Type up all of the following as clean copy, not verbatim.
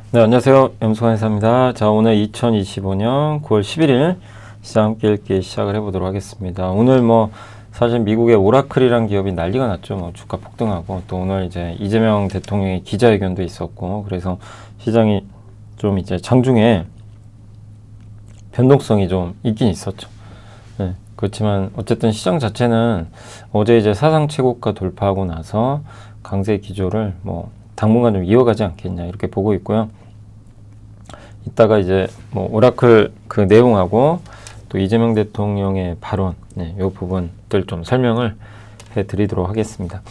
네, 안녕하세요. 염수관의사입니다. 자, 오늘 2025년 9월 11일 시장 함께 읽기 시작을 해보도록 하겠습니다. 오늘 사실 미국의 오라클이란 기업이 난리가 났죠. 주가 폭등하고 또 오늘 이제 이재명 대통령의 기자회견도 있었고, 그래서 시장이 좀 이제 장중에 변동성이 좀 있긴 있었죠. 네, 그렇지만 어쨌든 시장 자체는 어제 이제 사상 최고가 돌파하고 나서 강세 기조를 당분간 좀 이어가지 않겠냐 이렇게 보고 있고요. 이따가 이제 오라클 그 내용하고 또 이재명 대통령의 발언, 이 부분들 좀 설명을 해드리도록 하겠습니다.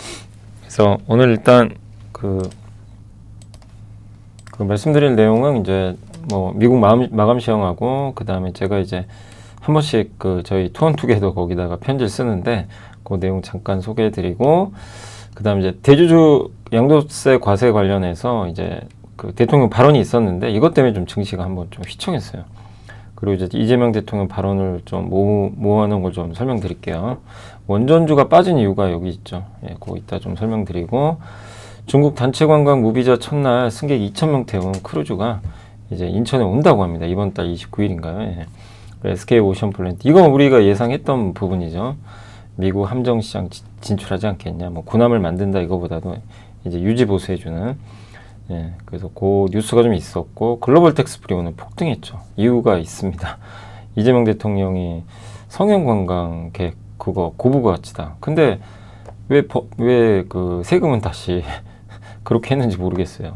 그래서 오늘 일단 그 말씀드릴 내용은 이제 미국 마감 시황하고 그 다음에 제가 이제 한 번씩 저희 투원투게더 거기다가 편지를 쓰는데 그 내용 잠깐 소개해드리고, 그 다음에 이제 대주주 양도세 과세 관련해서 이제 그 대통령 발언이 있었는데 이것 때문에 좀 증시가 한번 좀 휘청했어요. 그리고 이제 이재명 대통령 발언을 좀 모아놓은 걸 좀 설명드릴게요. 원전주가 빠진 이유가 여기 있죠. 예, 그거 이따 좀 설명드리고, 중국 단체 관광 무비자 첫날 승객 2,000명 태운 크루즈가 이제 인천에 온다고 합니다. 이번 달 29일인가요? 예. SK 오션 플랜트. 이건 우리가 예상했던 부분이죠. 미국 함정시장 진출하지 않겠냐. 군함을 만든다 이거보다도 이제 유지 보수해주는. 예, 그래서 그 뉴스가 좀 있었고, 글로벌 텍스프리 오늘 폭등했죠. 이유가 있습니다. 이재명 대통령이 성형 관광 계획 그거 고부가 가치다. 근데 왜 그 세금은 다시 그렇게 했는지 모르겠어요.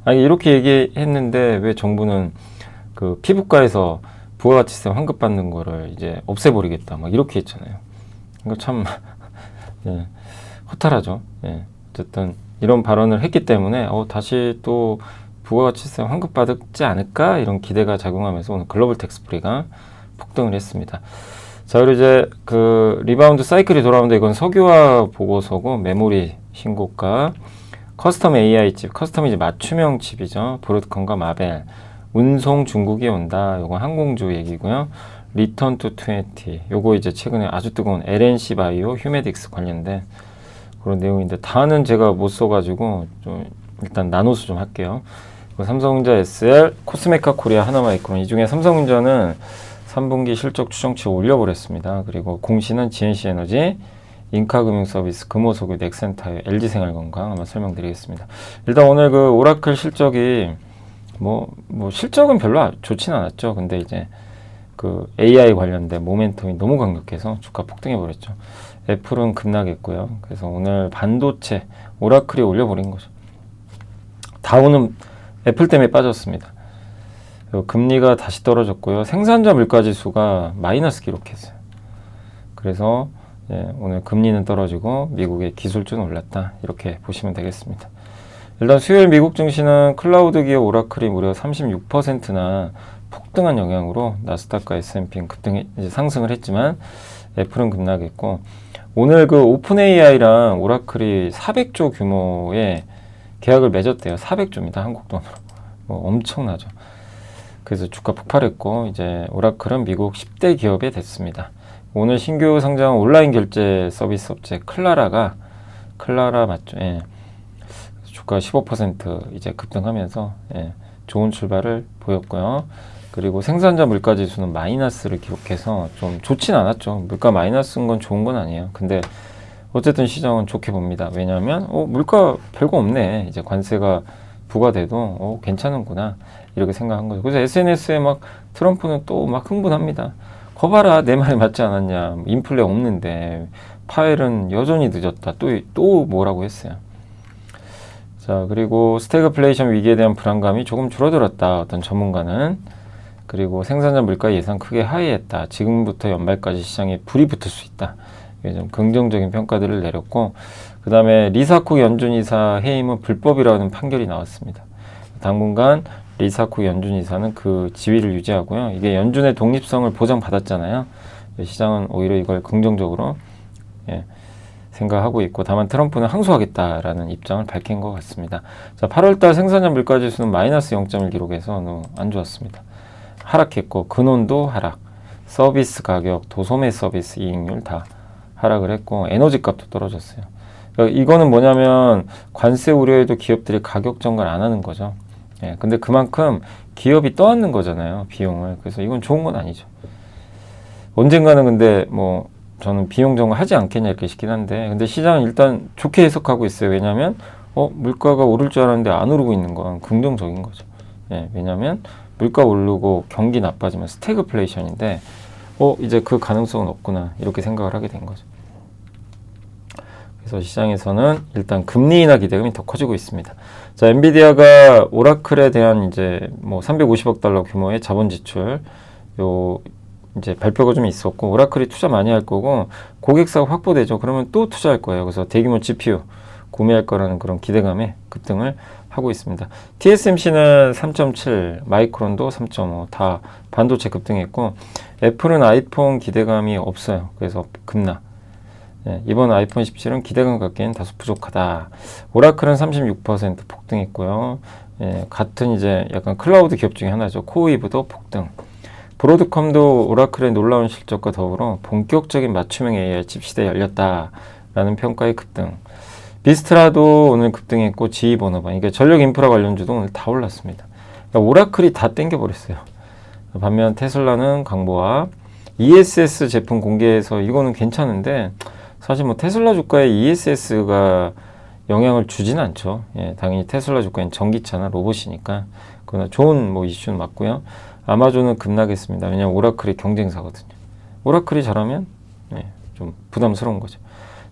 이렇게 얘기했는데 왜 정부는 그 피부과에서 부가가치세 환급 받는 거를 이제 없애버리겠다 이렇게 했잖아요. 이거 참 예, 허탈하죠. 예, 어쨌든 이런 발언을 했기 때문에 다시 또 부가가치세 환급 받지 않을까 이런 기대가 작용하면서 오늘 글로벌 텍스프리가 폭등을 했습니다. 자, 그리고 이제 그 리바운드 사이클이 돌아오는데 이건 석유화 보고서고, 메모리 신고가, 커스텀 AI 칩, 커스텀 이제 맞춤형 칩이죠. 브로드컴과 마벨, 운송 중국이 온다. 요건 항공주 얘기고요. 리턴 투 20. 요거 이제 최근에 아주 뜨거운 LNC 바이오, 휴메딕스 관련된 그런 내용인데 다는 제가 못 써가지고 좀 일단 나눠서 좀 할게요. 삼성전자 SL, 코스메카 코리아, 하나마이크론, 이 중에 삼성전자는 3분기 실적 추정치 올려버렸습니다. 그리고 공시는 GNC에너지, 인카금융서비스, 금호석유, 넥센타이어, LG생활건강 한번 설명드리겠습니다. 일단 오늘 그 오라클 실적이 실적은 별로 좋진 않았죠. 근데 이제 그 AI 관련된 모멘텀이 너무 강력해서 주가 폭등해버렸죠. 애플은 급락했고요. 그래서 오늘 반도체 오라클이 올려버린 거죠. 다우는 애플 때문에 빠졌습니다. 금리가 다시 떨어졌고요. 생산자 물가지수가 마이너스 기록했어요. 그래서 오늘 금리는 떨어지고 미국의 기술주는 올랐다. 이렇게 보시면 되겠습니다. 일단 수요일 미국 증시는 클라우드 기업 오라클이 무려 36%나 폭등한 영향으로 나스닥과 S&P는 상승을 했지만 애플은 급락했고, 오늘 그 오픈 AI랑 오라클이 400조 규모의 계약을 맺었대요. 400조입니다. 한국 돈으로. 엄청나죠. 그래서 주가 폭발했고, 이제 오라클은 미국 10대 기업에 됐습니다. 오늘 신규 상장한 온라인 결제 서비스 업체 클라라 맞죠? 예. 주가 15% 이제 급등하면서 좋은 출발을 보였고요. 그리고 생산자 물가 지수는 마이너스를 기록해서 좀 좋진 않았죠. 물가 마이너스인 건 좋은 건 아니에요. 근데 어쨌든 시장은 좋게 봅니다. 왜냐하면 물가 별거 없네. 이제 관세가 부과돼도 괜찮은구나 이렇게 생각한 거죠. 그래서 SNS에 트럼프는 또 흥분합니다. 거 봐라, 내 말이 맞지 않았냐. 인플레 없는데 파웰은 여전히 늦었다. 또 뭐라고 했어요. 자, 그리고 스태그플레이션 위기에 대한 불안감이 조금 줄어들었다. 어떤 전문가는. 그리고 생산자 물가 예상 크게 하회했다. 지금부터 연말까지 시장에 불이 붙을 수 있다. 좀 긍정적인 평가들을 내렸고, 그 다음에 리사쿡 연준이사 해임은 불법이라는 판결이 나왔습니다. 당분간 리사쿡 연준이사는 그 지위를 유지하고요. 이게 연준의 독립성을 보장받았잖아요. 시장은 오히려 이걸 긍정적으로 생각하고 있고, 다만 트럼프는 항소하겠다라는 입장을 밝힌 것 같습니다. 자, 8월달 생산자 물가지수는 마이너스 0.1 기록해서 너무 안 좋았습니다. 하락했고, 근원도 하락, 서비스 가격, 도소매 서비스 이익률 다 하락을 했고, 에너지 값도 떨어졌어요. 그러니까 이거는 뭐냐면 관세 우려에도 기업들이 가격 정가를 안 하는 거죠. 예, 근데 그만큼 기업이 떠안는 거잖아요, 비용을. 그래서 이건 좋은 건 아니죠. 언젠가는 근데 뭐 저는 비용 정거 하지 않겠냐 이렇게 싶긴 한데, 근데 시장은 일단 좋게 해석하고 있어요. 왜냐하면 물가가 오를 줄 알았는데 안 오르고 있는 건 긍정적인 거죠. 예, 왜냐하면 물가 오르고 경기 나빠지면 스태그플레이션인데 이제 그 가능성은 없구나 이렇게 생각을 하게 된 거죠. 그래서 시장에서는 일단 금리 인하 기대감이 더 커지고 있습니다. 자, 엔비디아가 오라클에 대한 이제 뭐 350억 달러 규모의 자본 지출 이제 발표가 좀 있었고, 오라클이 투자 많이 할 거고 고객사가 확보되죠. 그러면 또 투자할 거예요. 그래서 대규모 GPU 구매할 거라는 그런 기대감에 급등을 하고 있습니다. TSMC는 3.7, 마이크론도 3.5, 다 반도체 급등했고, 애플은 아이폰 기대감이 없어요. 그래서 급락. 예, 이번 아이폰 17은 기대감 갖기엔 다소 부족하다. 오라클은 36% 폭등했고요. 예, 같은 이제 약간 클라우드 기업 중에 하나죠. 코어웨이브도 폭등. 브로드컴도 오라클의 놀라운 실적과 더불어 본격적인 맞춤형 AI 칩 시대에 열렸다라는 평가의 급등. 비스트라도 오늘 급등했고, GE버너반, 이게 전력 인프라 관련주도 오늘 다 올랐습니다. 그러니까 오라클이 다 땡겨버렸어요. 반면 테슬라는 강보와 ESS 제품 공개해서 이거는 괜찮은데, 사실 뭐 테슬라 주가에 ESS가 영향을 주진 않죠. 예, 당연히 테슬라 주가엔 전기차나 로봇이니까 그러나 좋은 뭐 이슈는 맞고요. 아마존은 급락했습니다. 왜냐하면 오라클이 경쟁사거든요. 오라클이 잘하면 좀 부담스러운 거죠.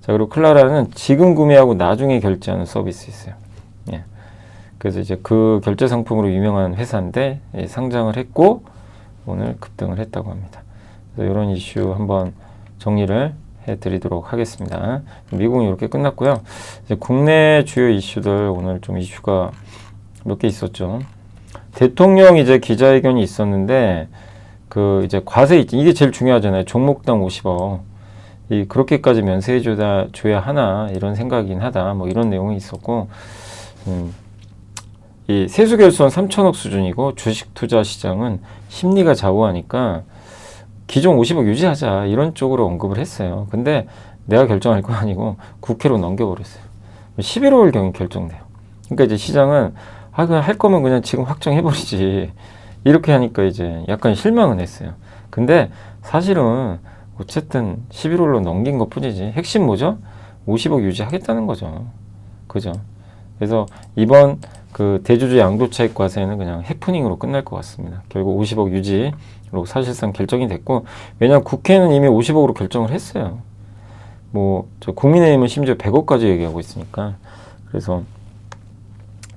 자, 그리고 클라라는 지금 구매하고 나중에 결제하는 서비스 있어요. 예. 그래서 이제 그 결제 상품으로 유명한 회사인데 상장을 했고 오늘 급등을 했다고 합니다. 그래서 이런 이슈 한번 정리를 해드리도록 하겠습니다. 미국은 이렇게 끝났고요. 이제 국내 주요 이슈들 오늘 좀 이슈가 몇 개 있었죠. 대통령 이제 기자회견이 있었는데 그 이제 과세 이게 제일 중요하잖아요. 종목당 50억. 그렇게까지 면세해 줘야 하나 이런 생각이긴 하다. 뭐 이런 내용이 있었고, 이 세수 결손 3천억 수준이고 주식 투자 시장은 심리가 좌우하니까 기존 50억 유지하자 이런 쪽으로 언급을 했어요. 근데 내가 결정할 건 아니고 국회로 넘겨버렸어요. 11월 경에 결정돼요. 그러니까 이제 시장은 그냥 할 거면 그냥 지금 확정해버리지 이렇게 하니까 이제 약간 실망은 했어요. 근데 사실은 어쨌든 11월로 넘긴 것 뿐이지 핵심 뭐죠? 50억 유지하겠다는 거죠. 그죠? 그래서 이번 그 대주주 양도차익 과세는 그냥 해프닝으로 끝날 것 같습니다. 결국 50억 유지로 사실상 결정이 됐고, 왜냐하면 국회는 이미 50억으로 결정을 했어요. 뭐 저 국민의힘은 심지어 100억까지 얘기하고 있으니까. 그래서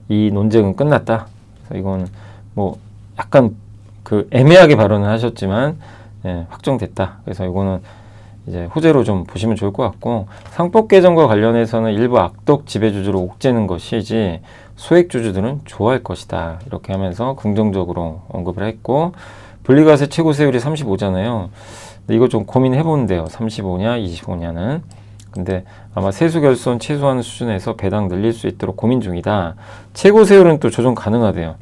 이 논쟁은 끝났다. 그래서 이건 뭐 약간 그 애매하게 발언을 하셨지만 확정됐다. 그래서 이거는 이제 호재로 좀 보시면 좋을 것 같고, 상법 개정과 관련해서는 일부 악덕 지배주주를 옥죄는 것이지 소액주주들은 좋아할 것이다. 이렇게 하면서 긍정적으로 언급을 했고, 분리과세 최고세율이 35잖아요. 근데 이거 좀 고민해보는데요. 35냐 25냐는. 근데 아마 세수결손 최소한 수준에서 배당 늘릴 수 있도록 고민 중이다. 최고세율은 또 조정 가능하대요.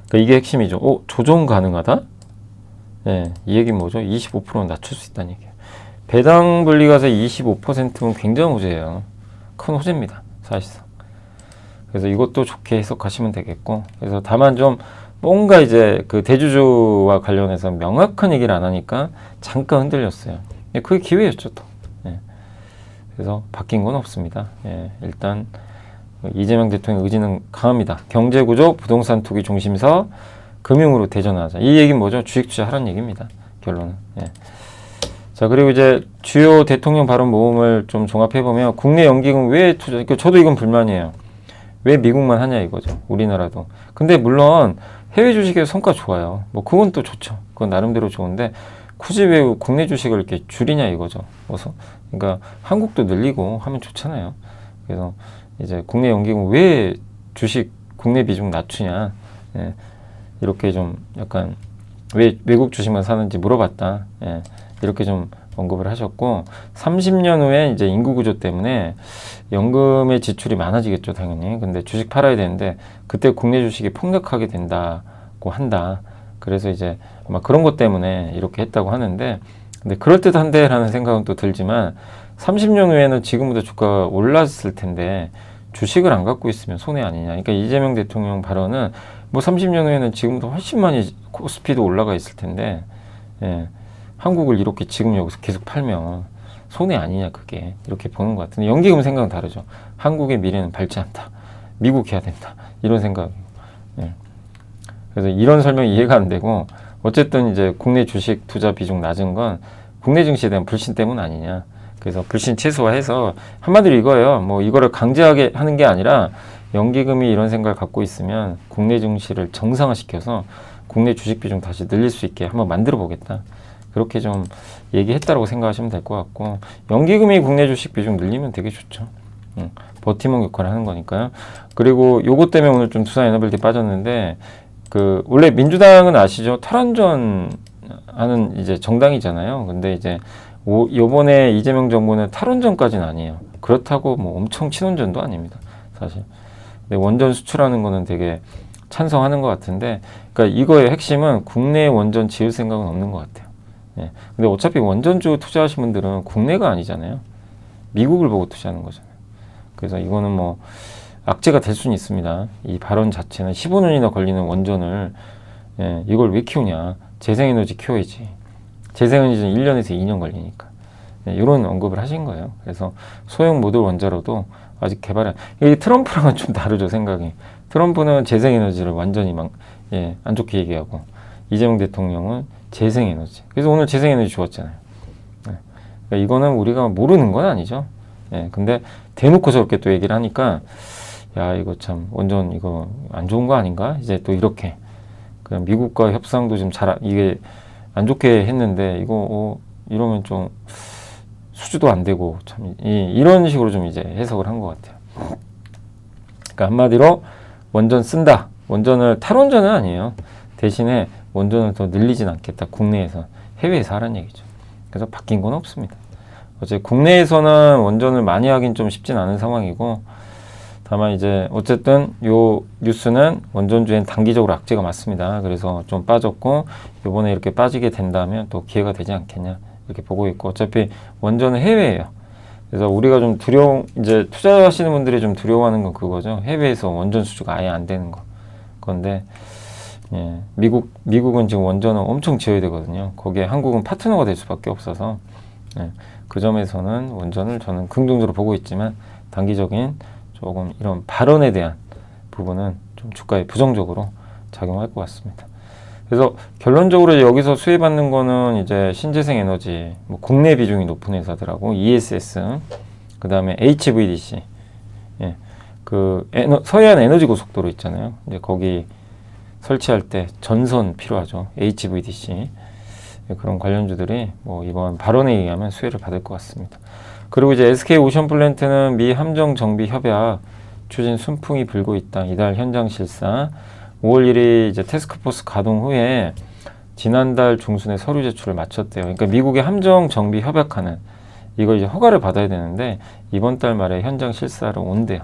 그러니까 이게 핵심이죠. 조정 가능하다? 이 얘기는 뭐죠? 25% 낮출 수 있다는 얘기예요. 배당 분리과세 25%면 굉장한 호재예요. 큰 호재입니다. 사실상. 그래서 이것도 좋게 해석하시면 되겠고, 그래서 다만 좀 뭔가 이제 그 대주주와 관련해서 명확한 얘기를 안 하니까 잠깐 흔들렸어요. 그게 기회였죠, 또. 그래서 바뀐 건 없습니다. 일단 이재명 대통령의 의지는 강합니다. 경제구조, 부동산 투기 중심서, 금융으로 대전하자. 이 얘기는 뭐죠? 주식 투자하라는 얘기입니다. 결론은. 자, 그리고 이제 주요 대통령 발언 모음을 좀 종합해보면, 국내 연기금 왜 투자, 그러니까 저도 이건 불만이에요. 왜 미국만 하냐 이거죠. 우리나라도. 근데 물론 해외 주식의 성과 좋아요. 뭐 그건 또 좋죠. 그건 나름대로 좋은데 굳이 왜 국내 주식을 이렇게 줄이냐 이거죠. 그러니까 한국도 늘리고 하면 좋잖아요. 그래서 이제 국내 연기금 왜 주식 국내 비중 낮추냐. 이렇게 좀 약간 왜 외국 주식만 사는지 물어봤다. 이렇게 좀 언급을 하셨고, 30년 후에 이제 인구 구조 때문에 연금의 지출이 많아지겠죠, 당연히. 근데 주식 팔아야 되는데 그때 국내 주식이 폭락하게 된다고 한다. 그래서 이제 아마 그런 것 때문에 이렇게 했다고 하는데, 근데 그럴듯한데 라는 생각은 또 들지만 30년 후에는 지금보다 주가가 올랐을 텐데 주식을 안 갖고 있으면 손해 아니냐. 그러니까 이재명 대통령 발언은 뭐 30년 후에는 지금보다 훨씬 많이 코스피도 올라가 있을 텐데, 예, 한국을 이렇게 지금 여기서 계속 팔면 손해 아니냐, 그게. 이렇게 보는 것 같은데, 연기금 생각은 다르죠. 한국의 미래는 밝지 않다. 미국 해야 된다. 이런 생각. 예. 그래서 이런 설명이 이해가 안 되고, 어쨌든 이제 국내 주식 투자 비중 낮은 건 국내 증시에 대한 불신 때문 아니냐. 그래서 불신 최소화해서 한마디로 이거예요. 뭐 이거를 강제하게 하는 게 아니라 연기금이 이런 생각을 갖고 있으면 국내 증시를 정상화시켜서 국내 주식 비중 다시 늘릴 수 있게 한번 만들어 보겠다. 그렇게 좀 얘기했다라고 생각하시면 될 것 같고, 연기금이 국내 주식 비중 늘리면 되게 좋죠. 버팀목 역할을 하는 거니까요. 그리고 요것 때문에 오늘 좀 투자에너빌티 빠졌는데, 그 원래 민주당은 아시죠? 탈원전 하는 이제 정당이잖아요. 근데 이제 요번에 이재명 정부는 탈원전까지는 아니에요. 그렇다고 뭐 엄청 친원전도 아닙니다, 사실. 근데 원전 수출하는 거는 되게 찬성하는 것 같은데, 그러니까 이거의 핵심은 국내 원전 지을 생각은 없는 것 같아요. 예. 근데 어차피 원전주 투자하신 분들은 국내가 아니잖아요. 미국을 보고 투자하는 거잖아요. 그래서 이거는 뭐 악재가 될 수는 있습니다. 이 발언 자체는 15년이나 걸리는 원전을, 예, 이걸 왜 키우냐. 재생에너지 키워야지. 재생에너지는 1년에서 2년 걸리니까. 네, 이런 언급을 하신 거예요. 그래서 소형 모듈 원자로도 아직 개발한, 이 트럼프랑은 좀 다르죠, 생각이. 트럼프는 재생에너지를 완전히 안 좋게 얘기하고, 이재명 대통령은 재생에너지. 그래서 오늘 재생에너지 좋았잖아요. 네. 그러니까 이거는 우리가 모르는 건 아니죠. 네, 근데 대놓고 저렇게 또 얘기를 하니까, 야, 이거 참 원전 이거 안 좋은 거 아닌가? 이제 또 이렇게. 그냥 미국과 협상도 좀 이게 안 좋게 했는데, 이거 이러면 좀 수주도 안 되고, 참 이런 식으로 좀 이제 해석을 한 것 같아요. 그러니까 한마디로 원전 쓴다. 원전을 탈원전은 아니에요. 대신에 원전을 더 늘리진 않겠다. 국내에서. 해외에서 하라는 얘기죠. 그래서 바뀐 건 없습니다. 어제 국내에서는 원전을 많이 하긴 좀 쉽진 않은 상황이고, 다만 이제 어쨌든 요 뉴스는 원전주엔 단기적으로 악재가 맞습니다. 그래서 좀 빠졌고, 요번에 이렇게 빠지게 된다면 또 기회가 되지 않겠냐, 이렇게 보고 있고, 어차피 원전은 해외예요. 그래서 우리가 좀 이제 투자하시는 분들이 좀 두려워하는 건 그거죠. 해외에서 원전 수주가 아예 안 되는 건데, 예, 미국은 지금 원전을 엄청 지어야 되거든요. 거기에 한국은 파트너가 될 수밖에 없어서, 예, 그 점에서는 원전을 저는 긍정적으로 보고 있지만, 단기적인 조금 이런 발언에 대한 부분은 좀 주가에 부정적으로 작용할 것 같습니다. 그래서 결론적으로 여기서 수혜받는 거는 이제 신재생 에너지, 뭐 국내 비중이 높은 회사들하고 ESS, 그 다음에 HVDC, 예, 그 서해안 에너지 고속도로 있잖아요. 이제 거기 설치할 때 전선 필요하죠. HVDC. 예, 그런 관련주들이 뭐 이번 발언에 의하면 수혜를 받을 것 같습니다. 그리고 이제 SK 오션플랜트는 미 함정 정비 협약 추진 순풍이 불고 있다. 이달 현장 실사. 5월 1일 이제 태스크포스 가동 후에 지난달 중순에 서류 제출을 마쳤대요. 그러니까 미국의 함정 정비 협약하는 이걸 이제 허가를 받아야 되는데 이번 달 말에 현장 실사로 온대요.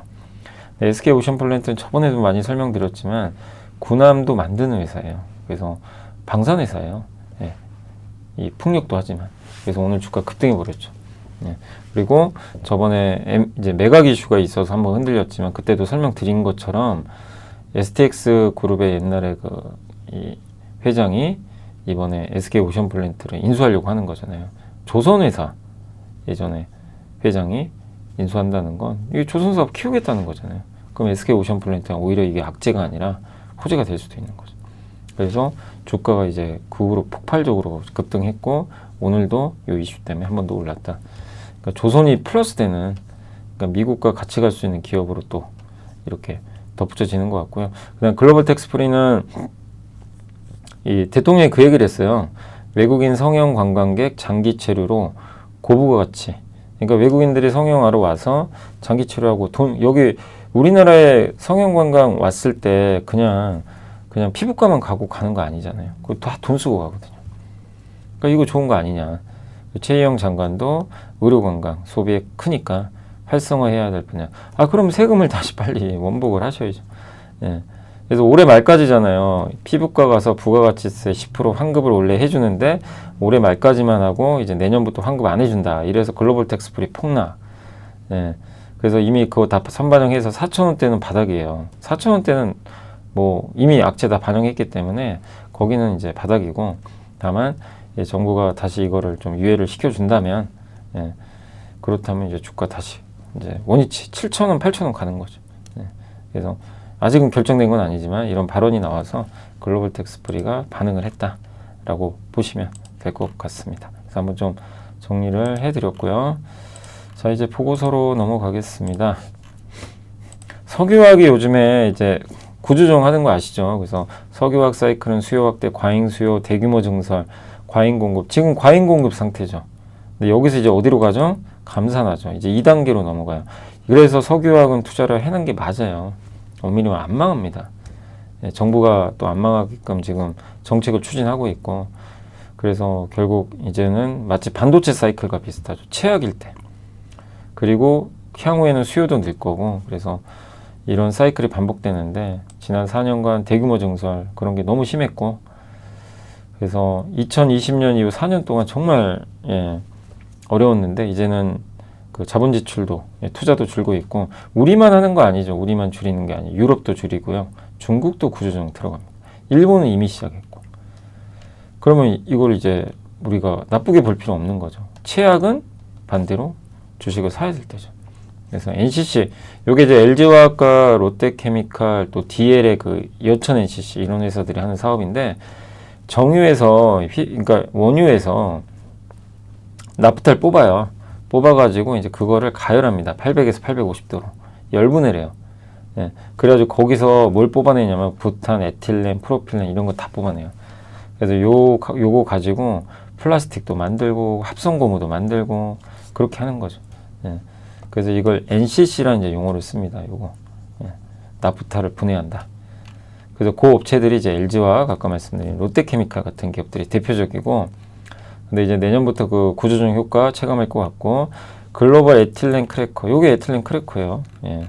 SK 오션플랜트는 저번에도 많이 설명드렸지만 군함도 만드는 회사예요. 그래서 방산 회사예요. 예. 이 풍력도 하지만. 그래서 오늘 주가 급등해 버렸죠. 예. 그리고 저번에 이제 매각 이슈가 있어서 한번 흔들렸지만 그때도 설명드린 것처럼 STX 그룹의 옛날에 이 회장이 이번에 SK 오션플랜트를 인수하려고 하는 거잖아요. 조선회사 예전에 회장이 인수한다는 건 이 조선사업 키우겠다는 거잖아요. 그럼 SK 오션플랜트가 오히려 이게 악재가 아니라 호재가 될 수도 있는 거죠. 그래서 주가가 이제 그 후로 폭발적으로 급등했고 오늘도 이 이슈 때문에 한 번 더 올랐다. 그러니까 조선이 플러스 되는, 그러니까 미국과 같이 갈 수 있는 기업으로 또 이렇게 덧붙여지는 것 같고요. 그다음 글로벌 텍스프리는 이 대통령이 그 얘기를 했어요. 외국인 성형 관광객 장기 체류로 고부가 가치. 그러니까 외국인들이 성형하러 와서 장기 체류하고 여기 우리나라에 성형 관광 왔을 때 그냥 피부과만 가고 가는 거 아니잖아요. 그거 다 돈 쓰고 가거든요. 그러니까 이거 좋은 거 아니냐. 최희영 장관도 의료 관광 소비에 크니까 활성화해야 될 분야. 그럼 세금을 다시 빨리 원복을 하셔야죠. 예. 그래서 올해 말까지잖아요. 피부과 가서 부가가치세 10% 환급을 원래 해주는데 올해 말까지만 하고 이제 내년부터 환급 안 해준다. 이래서 글로벌 텍스프리 폭락. 예. 그래서 이미 그거 다 선반영해서 4,000원대는 바닥이에요. 4,000원대는 뭐 이미 악재 다 반영했기 때문에 거기는 이제 바닥이고, 다만 정부가 다시 이거를 좀 유예를 시켜준다면, 예, 그렇다면 이제 주가 다시 이제 원위치 7,000원, 8,000원 가는 거죠. 예, 그래서 아직은 결정된 건 아니지만 이런 발언이 나와서 글로벌 텍스프리가 반응을 했다라고 보시면 될 것 같습니다. 그래서 한번 좀 정리를 해드렸고요. 자, 이제 보고서로 넘어가겠습니다. 석유화학이 요즘에 이제 구조조정 하는 거 아시죠? 그래서 석유화학 사이클은 수요 확대, 과잉 수요, 대규모 증설, 과잉 공급. 지금 과잉 공급 상태죠. 근데 여기서 이제 어디로 가죠? 감산하죠. 이제 2단계로 넘어가요. 그래서 석유화학은 투자를 해놓은 게 맞아요. 엄밀히 안 망합니다. 예, 정부가 또 안 망하게끔 지금 정책을 추진하고 있고, 그래서 결국 이제는 마치 반도체 사이클과 비슷하죠. 최악일 때. 그리고 향후에는 수요도 늘 거고, 그래서 이런 사이클이 반복되는데, 지난 4년간 대규모 증설 그런 게 너무 심했고, 그래서 2020년 이후 4년 동안 정말 어려웠는데, 이제는 그 자본 지출도, 투자도 줄고 있고, 우리만 하는 거 아니죠. 우리만 줄이는 게 아니에요. 유럽도 줄이고요. 중국도 구조조정 들어갑니다. 일본은 이미 시작했고. 그러면 이걸 이제 우리가 나쁘게 볼 필요 없는 거죠. 최악은 반대로 주식을 사야 될 때죠. 그래서 NCC, 요게 이제 LG화학과 롯데케미칼, 또 DL의 그 여천 NCC 이런 회사들이 하는 사업인데, 정유에서, 그러니까 원유에서 나프탈 뽑아요. 뽑아가지고 이제 그거를 가열합니다. 800에서 850도로. 열분을 해요. 예. 그래가지고 거기서 뭘 뽑아내냐면 부탄, 에틸렌, 프로필렌 이런 거 다 뽑아내요. 그래서 요거 가지고 플라스틱도 만들고 합성고무도 만들고 그렇게 하는 거죠. 예. 그래서 이걸 NCC라는 이제 용어를 씁니다. 요거. 예. 나프탈을 분해한다. 그래서 그 업체들이 이제 LG화학, 아까 말씀드린 롯데케미칼 같은 기업들이 대표적이고, 근데 이제 내년부터 그 구조조정 효과 체감할 것 같고, 글로벌 에틸렌 크래커, 요게 에틸렌 크래커예요. 예.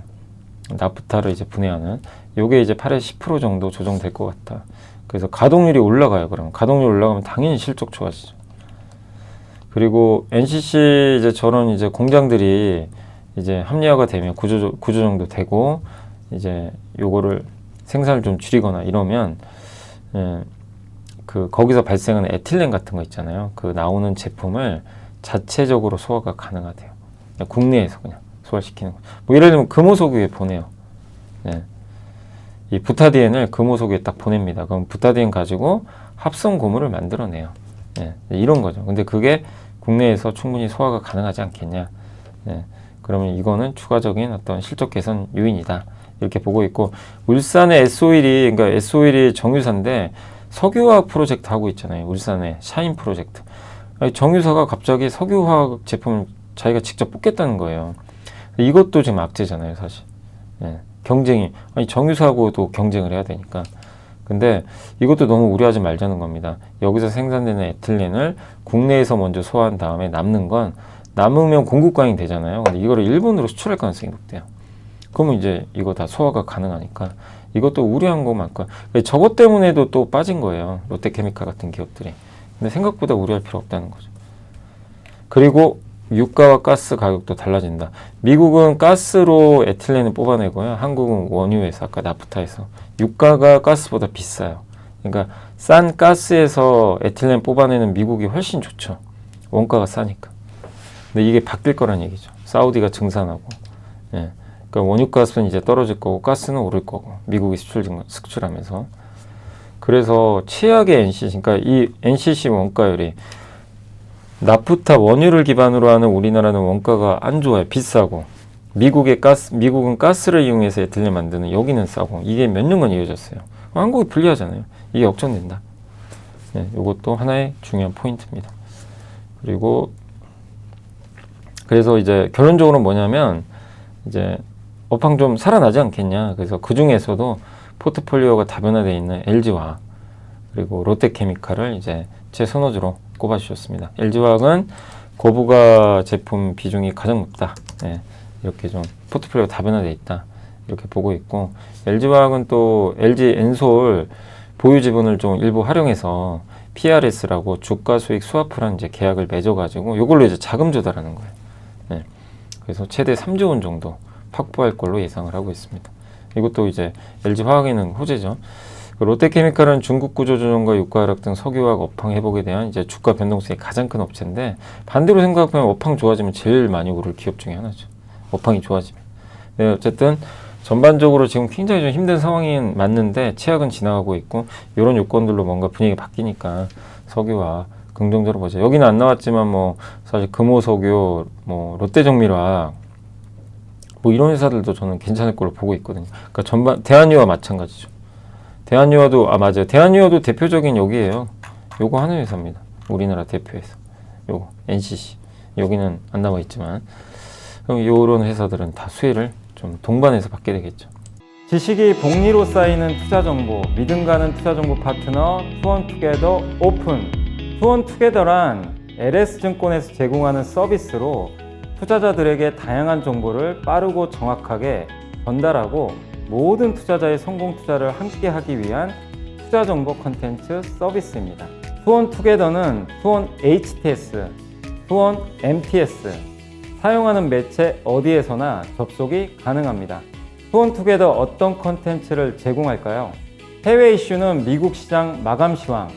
나프탈을 이제 분해하는, 요게 이제 8에서 10% 정도 조정될 것 같다. 그래서 가동률이 올라가요. 그러면 가동률 올라가면 당연히 실적 좋아지죠. 그리고 NCC 이제 저런 이제 공장들이 이제 합리화가 되면 구조정도 되고, 이제 요거를 생산을 좀 줄이거나 이러면, 그 거기서 발생하는 에틸렌 같은 거 있잖아요. 그 나오는 제품을 자체적으로 소화가 가능하대요. 그냥 국내에서 그냥 소화시키는 거. 뭐 예를 들면 금호석유에 보내요. 예. 이 부타디엔을 금호석유에 딱 보냅니다. 그럼 부타디엔 가지고 합성 고무를 만들어내요. 예. 이런 거죠. 근데 그게 국내에서 충분히 소화가 가능하지 않겠냐. 예. 그러면 이거는 추가적인 어떤 실적 개선 요인이다. 이렇게 보고 있고, 울산의 S-오일이, 그러니까 S-오일이 정유사인데 석유화학 프로젝트 하고 있잖아요. 울산의 샤인 프로젝트. 아니, 정유사가 갑자기 석유화학 제품을 자기가 직접 뽑겠다는 거예요. 이것도 지금 악재잖아요, 사실. 예. 경쟁이, 아니, 정유사하고도 경쟁을 해야 되니까. 근데 이것도 너무 우려하지 말자는 겁니다. 여기서 생산되는 에틸렌을 국내에서 먼저 소화한 다음에 남으면 공급 과잉 되잖아요. 근데 이거를 일본으로 수출할 가능성이 높대요. 그러면 이제 이거 다 소화가 가능하니까 이것도 우려한 거 많고, 저것 때문에도 또 빠진 거예요. 롯데케미칼 같은 기업들이. 근데 생각보다 우려할 필요 없다는 거죠. 그리고 유가와 가스 가격도 달라진다. 미국은 가스로 에틸렌을 뽑아내고요. 한국은 원유에서, 아까 나프타에서. 유가가 가스보다 비싸요. 그러니까 싼 가스에서 에틸렌 뽑아내는 미국이 훨씬 좋죠. 원가가 싸니까. 근데 이게 바뀔 거란 얘기죠. 사우디가 증산하고. 예. 그러니까 원유가스는 이제 떨어질 거고 가스는 오를 거고, 미국이 수출하면서. 그래서 최악의 NCC, 그러니까 이 NCC 원가율이, 나프타 원유를 기반으로 하는 우리나라는 원가가 안 좋아요. 비싸고, 미국은 가스를 이용해서 에틸렌 만드는, 여기는 싸고, 이게 몇 년간 이어졌어요. 한국이 불리하잖아요. 이게 역전된다. 네, 이것도 하나의 중요한 포인트입니다. 그리고 그래서 이제 결론적으로 뭐냐면, 이제 업황 좀 살아나지 않겠냐. 그래서 그 중에서도 포트폴리오가 다변화되어 있는 LG화학, 그리고 롯데케미칼을 이제 제 선호주로 꼽아주셨습니다. LG화학은 고부가 제품 비중이 가장 높다. 네, 이렇게 좀 포트폴리오가 다변화되어 있다. 이렇게 보고 있고, LG화학은 또 LG 엔솔 보유 지분을 좀 일부 활용해서 PRS라고 주가 수익 스와프라는 이제 계약을 맺어가지고 이걸로 이제 자금 조달하는 거예요. 네. 그래서 최대 3조 원 정도 확보할 걸로 예상을 하고 있습니다. 이것도 이제 LG화학에는 호재죠. 롯데케미칼은 중국 구조조정과 유가 하락 등 석유화학 업황 회복에 대한 이제 주가 변동성이 가장 큰 업체인데, 반대로 생각하면 업황 좋아지면 제일 많이 오를 기업 중에 하나죠. 업황이 좋아지면. 네, 어쨌든 전반적으로 지금 굉장히 좀 힘든 상황이 맞는데 최악은 지나가고 있고, 이런 요건들로 뭔가 분위기가 바뀌니까 석유화 긍정적으로 보자. 여기는 안 나왔지만 뭐 사실 금호석유, 뭐 롯데정밀화학, 뭐 이런 회사들도 저는 괜찮을 걸로 보고 있거든요. 그러니까 전반 대한유와 마찬가지죠. 대한유화도 맞아요. 대한유화도 대표적인 여기에요. 요거 하는 회사입니다. 우리나라 대표회사. 요거 NCC. 여기는 안 나와 있지만, 그럼 요런 회사들은 다 수혜를 좀 동반해서 받게 되겠죠. 지식이 복리로 쌓이는 투자 정보, 믿음 가는 투자 정보 파트너 투원투게더 오픈. 투원투게더란 LS증권에서 제공하는 서비스로 투자자들에게 다양한 정보를 빠르고 정확하게 전달하고 모든 투자자의 성공 투자를 함께 하기 위한 투자 정보 컨텐츠 서비스입니다. 투원투게더는 투원 HTS, 투원 MTS, 사용하는 매체 어디에서나 접속이 가능합니다. 투원투게더 어떤 컨텐츠를 제공할까요? 해외 이슈는 미국 시장 마감 시황,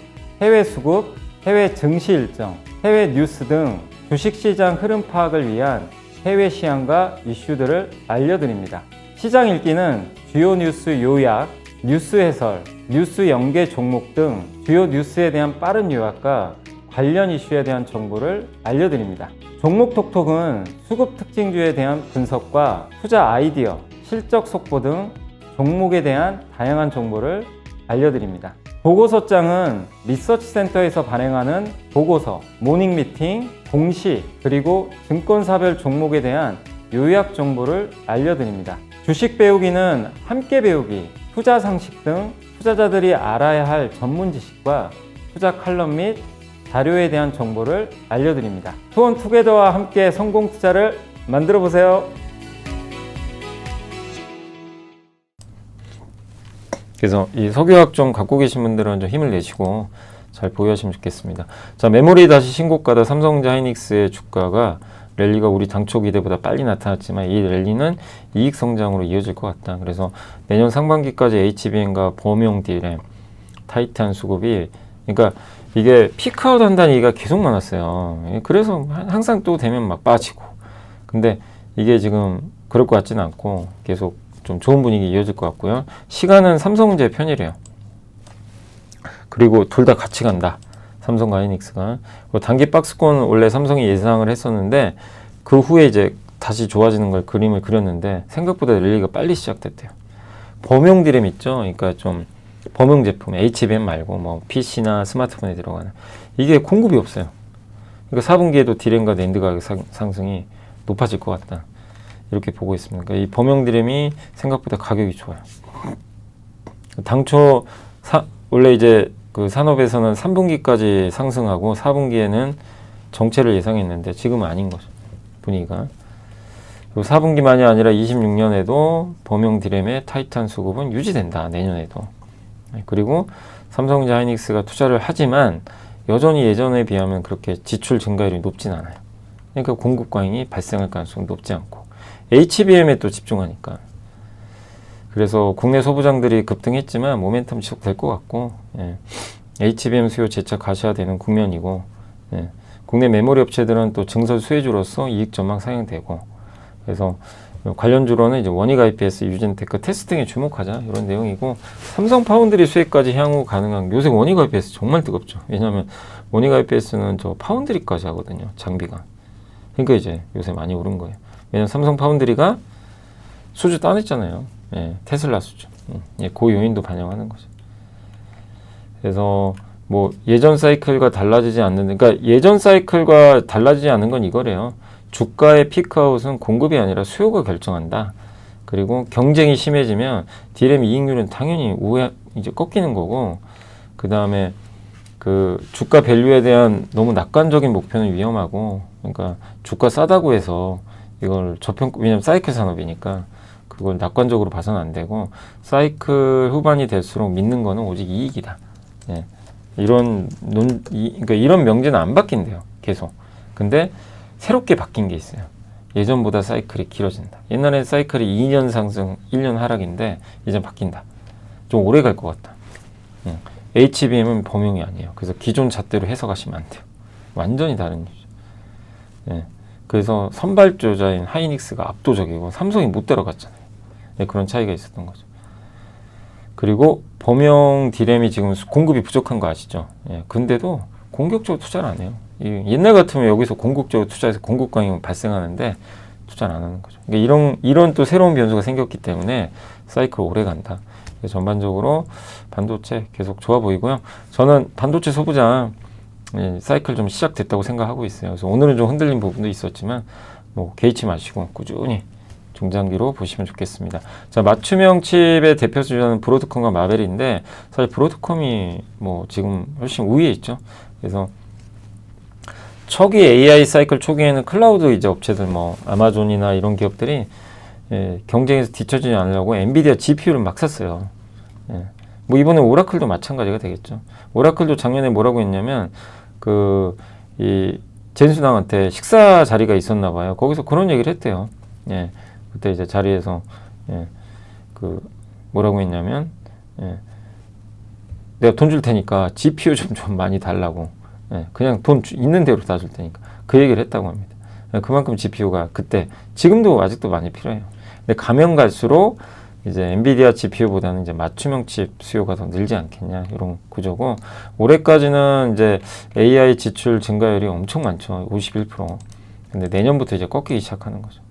해외 수급, 해외 증시 일정, 해외 뉴스 등 주식시장 흐름 파악을 위한 해외 시황과 이슈들을 알려드립니다. 시장 읽기는 주요 뉴스 요약, 뉴스 해설, 뉴스 연계 종목 등 주요 뉴스에 대한 빠른 요약과 관련 이슈에 대한 정보를 알려드립니다. 종목 톡톡은 수급 특징주에 대한 분석과 투자 아이디어, 실적 속보 등 종목에 대한 다양한 정보를 알려드립니다. 보고서장은 리서치센터에서 발행하는 보고서, 모닝미팅, 공시, 그리고 증권사별 종목에 대한 요약 정보를 알려드립니다. 주식 배우기는 함께 배우기, 투자 상식 등 투자자들이 알아야 할 전문 지식과 투자 칼럼 및 자료에 대한 정보를 알려드립니다. 투원투게더와 함께 성공 투자를 만들어 보세요. 그래서 이 석유화학 좀 갖고 계신 분들은 좀 힘을 내시고 잘 보유하시면 좋겠습니다. 자, 메모리 다시 신고가다 삼성전자 하이닉스의 주가가 랠리가 우리 당초 기대보다 빨리 나타났지만 이 랠리는 이익 성장으로 이어질 것 같다. 그래서 내년 상반기까지 HBM과 범용 D램, 타이탄 수급이, 그러니까 이게 피크아웃 한다는 얘기가 계속 많았어요. 그래서 항상 또 되면 막 빠지고. 근데 이게 지금 그럴 것 같지는 않고 계속 좀 좋은 분위기 이어질 것 같고요. 시간은 삼성전자의 편이래요. 그리고 둘 다 같이 간다. 삼성과 하이닉스가. 단기 박스권 원래 삼성이 예상을 했었는데 그 후에 이제 다시 좋아지는 걸 그림을 그렸는데 생각보다 랠리가 빨리 시작됐대요. 범용 디램 있죠. 그러니까 좀 범용 제품, HBM 말고 뭐 PC나 스마트폰에 들어가는, 이게 공급이 없어요. 그러니까 4분기에도 디램과 낸드 가격 상승이 높아질 것 같다. 이렇게 보고 있습니다. 그러니까 이 범용 디램이 생각보다 가격이 좋아요. 당초 원래 이제 그 산업에서는 3분기까지 상승하고 4분기에는 정체를 예상했는데 지금은 아닌 거죠. 분위기가. 그리고 4분기만이 아니라 26년에도 범용 디램의 타이탄 수급은 유지된다. 내년에도. 그리고 삼성전자 하이닉스가 투자를 하지만 여전히 예전에 비하면 그렇게 지출 증가율이 높진 않아요. 그러니까 공급 과잉이 발생할 가능성이 높지 않고 HBM에 또 집중하니까. 그래서 국내 소부장들이 급등했지만 모멘텀 지속될 것 같고, 예. HBM 수요 재차 가시화되는 국면이고, 예. 국내 메모리 업체들은 또 증설 수혜주로서 이익 전망 상향되고, 그래서 관련주로는 이제 원익 IPS, 유젠테크 테스팅에 주목하자 이런 내용이고, 삼성 파운드리 수혜까지 향후 가능한. 요새 원익 IPS 정말 뜨겁죠. 왜냐하면 원익 IPS는 저 파운드리까지 하거든요, 장비가. 그러니까 이제 요새 많이 오른 거예요. 왜냐면 삼성 파운드리가 수주 따냈잖아요. 예, 테슬라 수주. 예, 그 요인도 반영하는 거죠. 그래서 뭐 예전 사이클과 달라지지 않는, 그러니까 예전 사이클과 달라지지 않는 건 이거래요. 주가의 피크아웃은 공급이 아니라 수요가 결정한다. 그리고 경쟁이 심해지면 디램 이익률은 당연히 이제 꺾이는 거고, 그 다음에 그 주가 밸류에 대한 너무 낙관적인 목표는 위험하고, 그러니까 주가 싸다고 해서 이걸 왜냐면 사이클 산업이니까 그걸 낙관적으로 봐서는 안 되고, 사이클 후반이 될수록 믿는 거는 오직 이익이다. 예. 그러니까 이런 명제는 안 바뀐대요. 계속. 근데 새롭게 바뀐 게 있어요. 예전보다 사이클이 길어진다. 옛날에 사이클이 2년 상승, 1년 하락인데 이제 바뀐다. 좀 오래 갈 것 같다. HBM은 범용이 아니에요. 그래서 기존 잣대로 해석하시면 안 돼요. 완전히 다른 이유죠. 예. 그래서 선발주자인 하이닉스가 압도적이고 삼성이 못 따라갔잖아요. 예, 그런 차이가 있었던 거죠. 그리고 범용 D램이 지금 공급이 부족한 거 아시죠? 예, 근데도 공격적으로 투자를 안 해요. 옛날 같으면 여기서 공격적으로 투자해서 공급 강이 발생하는데 투자를 안 하는 거죠. 그러니까 이런 또 새로운 변수가 생겼기 때문에 사이클 오래 간다. 전반적으로 반도체 계속 좋아 보이고요. 저는 반도체 소부장 사이클 좀 시작됐다고 생각하고 있어요. 그래서 오늘은 좀 흔들린 부분도 있었지만 뭐 개의치 마시고 꾸준히 중장기로 보시면 좋겠습니다. 자, 맞춤형 칩의 대표 수주자는 브로드컴과 마벨인데 사실 브로드컴이 뭐 지금 훨씬 우위에 있죠. 그래서 초기 AI 사이클 초기에는 클라우드 이제 업체들 뭐 아마존이나 이런 기업들이 경쟁에서 뒤처지지 않으려고 엔비디아 GPU를 막 샀어요. 뭐 이번에 오라클도 마찬가지가 되겠죠. 오라클도 작년에 뭐라고 했냐면 이 젠순왕한테 식사 자리가 있었나 봐요. 거기서 그런 얘기를 했대요. 그때 이제 자리에서 뭐라고 했냐면 내가 돈 줄 테니까 GPU 좀 많이 달라고. 그냥 돈 있는 대로 다 줄 테니까 그 얘기를 했다고 합니다. 그만큼 GPU가 그때 지금도 아직도 많이 필요해요. 근데 가면 갈수록 이제 엔비디아 GPU보다는 이제 맞춤형 칩 수요가 더 늘지 않겠냐 이런 구조고 올해까지는 이제 AI 지출 증가율이 엄청 많죠. 51%. 근데 내년부터 이제 꺾이기 시작하는 거죠.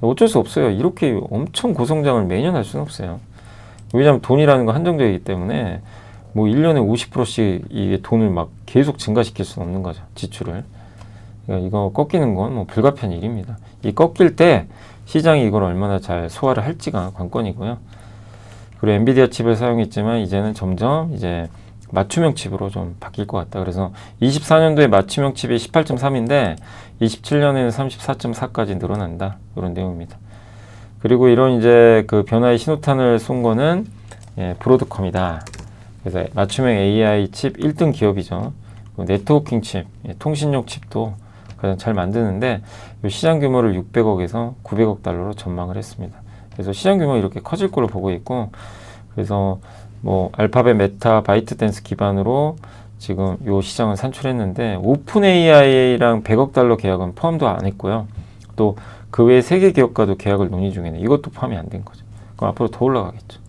어쩔 수 없어요. 이렇게 엄청 고성장을 매년 할 수는 없어요. 왜냐하면 돈이라는 건 한정되기 때문에 뭐 1년에 50%씩 이게 돈을 막 계속 증가시킬 수는 없는 거죠. 지출을. 그러니까 이거 꺾이는 건 뭐 불가피한 일입니다. 이 꺾일 때 시장이 이걸 얼마나 잘 소화를 할지가 관건이고요. 그리고 엔비디아 칩을 사용했지만 이제는 점점 이제 맞춤형 칩으로 좀 바뀔 것 같다. 그래서 24년도에 맞춤형 칩이 18.3인데 27년에는 34.4까지 늘어난다. 이런 내용입니다. 그리고 이런 이제 그 변화의 신호탄을 쏜 거는 브로드컴이다. 그래서 맞춤형 AI 칩 1등 기업이죠. 네트워킹 칩, 통신용 칩도 가장 잘 만드는데 시장 규모를 600억에서 900억 달러로 전망을 했습니다. 그래서 시장 규모가 이렇게 커질 걸로 보고 있고 그래서 뭐 알파벳, 메타, 바이트댄스 기반으로 지금 요 시장을 산출했는데 오픈 AI랑 100억 달러 계약은 포함도 안 했고요. 또 그 외에 3개 기업과도 계약을 논의 중이네. 이것도 포함이 안 된 거죠. 그럼 앞으로 더 올라가겠죠.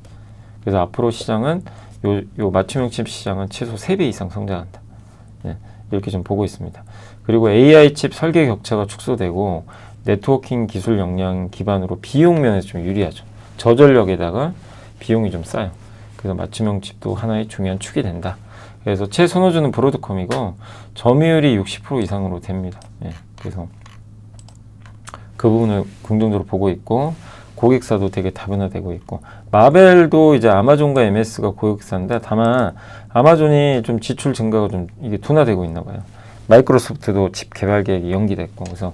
그래서 앞으로 시장은 요 맞춤형 칩 시장은 최소 3배 이상 성장한다. 이렇게 좀 보고 있습니다. 그리고 AI 칩 설계 격차가 축소되고 네트워킹 기술 역량 기반으로 비용 면에서 좀 유리하죠. 저전력에다가 비용이 좀 싸요. 그래서 맞춤형 칩도 하나의 중요한 축이 된다. 그래서 최선호주는 브로드컴이고 점유율이 60% 이상으로 됩니다. 그래서 그 부분을 긍정적으로 보고 있고 고객사도 되게 다변화되고 있고 마벨도 이제 아마존과 MS가 고객사인데 다만 아마존이 좀 지출 증가가 좀 이게 둔화되고 있나 봐요. 마이크로소프트도 칩 개발 계획이 연기됐고 그래서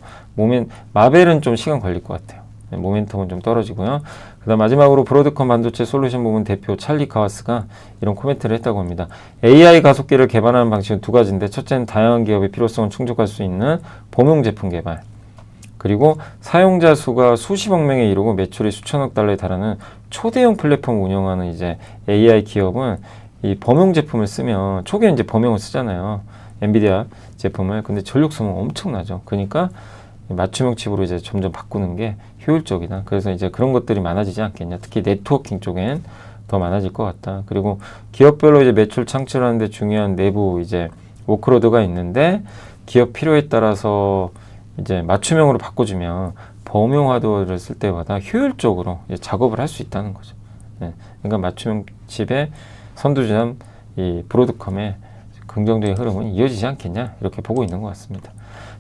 마벨은 좀 시간 걸릴 것 같아요. 모멘텀은 좀 떨어지고요. 그다음 마지막으로 브로드컴 반도체 솔루션 부문 대표 찰리 카와스가 이런 코멘트를 했다고 합니다. AI 가속기를 개발하는 방식은 두 가지인데 첫째는 다양한 기업의 필요성을 충족할 수 있는 범용 제품 개발. 그리고 사용자 수가 수십억 명에 이르고 매출이 수천억 달러에 달하는 초대형 플랫폼 운영하는 이제 AI 기업은 이 범용 제품을 쓰면 초기에 이제 범용을 쓰잖아요. 엔비디아 제품을. 근데 전력 소모가 엄청나죠. 그러니까 맞춤형 칩으로 이제 점점 바꾸는 게 효율적이다. 그래서 이제 그런 것들이 많아지지 않겠냐. 특히 네트워킹 쪽엔 더 많아질 것 같다. 그리고 기업별로 이제 매출 창출하는데 중요한 내부 이제 워크로드가 있는데 기업 필요에 따라서 이제 맞춤형으로 바꿔주면 범용 하드웨어를 쓸 때마다 효율적으로 이제 작업을 할 수 있다는 거죠. 그러니까 맞춤형 칩의 선두주자는 이 브로드컴의 긍정적인 흐름은 이어지지 않겠냐 이렇게 보고 있는 것 같습니다.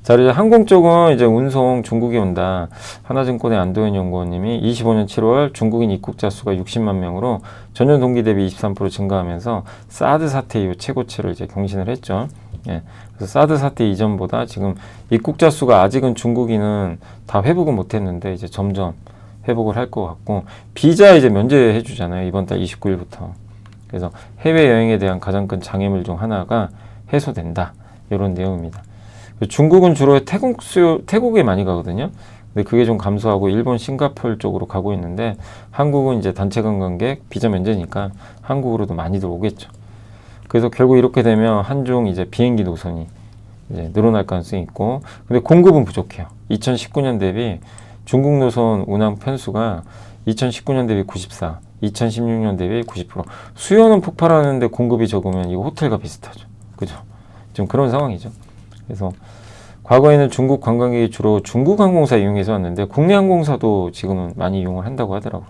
자, 이제 항공 쪽은 이제 운송 중국이 온다. 하나증권의 안도현 연구원님이 25년 7월 중국인 입국자 수가 60만 명으로 전년 동기 대비 23% 증가하면서 사드 사태 이후 최고치를 이제 경신을 했죠. 그래서 사드 사태 이전보다 지금 입국자 수가 아직은 중국인은 다 회복은 못했는데 이제 점점 회복을 할 것 같고 비자 이제 면제해 주잖아요. 이번 달 29일부터. 그래서 해외 여행에 대한 가장 큰 장애물 중 하나가 해소된다. 이런 내용입니다. 중국은 주로 태국에 많이 가거든요. 근데 그게 좀 감소하고 일본, 싱가포르 쪽으로 가고 있는데 한국은 이제 단체 관광객 비자 면제니까 한국으로도 많이들 오겠죠. 그래서 결국 이렇게 되면 한중 이제 비행기 노선이 이제 늘어날 가능성이 있고, 근데 공급은 부족해요. 2019년 대비 중국 노선 운항 편수가 2019년 대비 94, 2016년 대비 90%. 수요는 폭발하는데 공급이 적으면 이거 호텔과 비슷하죠. 그죠? 좀 그런 상황이죠. 그래서 과거에는 중국 관광객이 주로 중국 항공사 이용해서 왔는데 국내 항공사도 지금은 많이 이용을 한다고 하더라고요.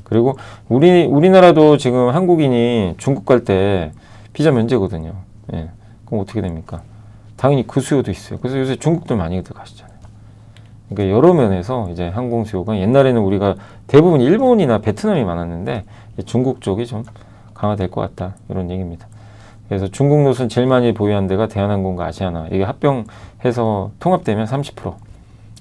그리고 우리나라도 지금 한국인이 중국 갈 때 비자 면제거든요. 예. 그럼 어떻게 됩니까? 당연히 그 수요도 있어요. 그래서 요새 중국도 많이들 가시잖아요. 그러니까 여러 면에서 이제 항공 수요가 옛날에는 우리가 대부분 일본이나 베트남이 많았는데 중국 쪽이 좀 강화될 것 같다. 이런 얘기입니다. 그래서 중국 노선 제일 많이 보유한 데가 대한항공과 아시아나. 이게 합병해서 통합되면 30%.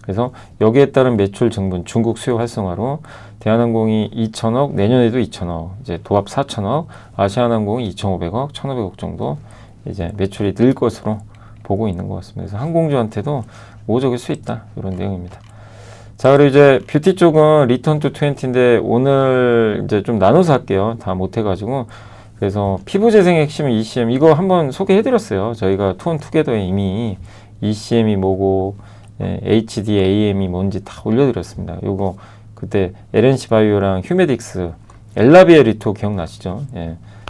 그래서 여기에 따른 매출 증분, 중국 수요 활성화로 대한항공이 2천억, 내년에도 2천억, 이제 도합 4천억, 아시아나항공이 2,500억, 1,500억 정도 이제 매출이 늘 것으로 보고 있는 것 같습니다. 그래서 항공주한테도 모적일 수 있다. 이런 내용입니다. 자, 그리고 이제 뷰티 쪽은 리턴 투 20인데 오늘 이제 좀 나눠서 할게요. 다 못해가지고. 그래서 피부 재생의 핵심은 ECM. 이거 한번 소개해드렸어요. 저희가 투원 투게더에 이미 ECM이 뭐고, HD, AM이 뭔지 다 올려드렸습니다. 요거 그때 LNC 바이오랑 휴메딕스, 엘라비에 리토 기억나시죠?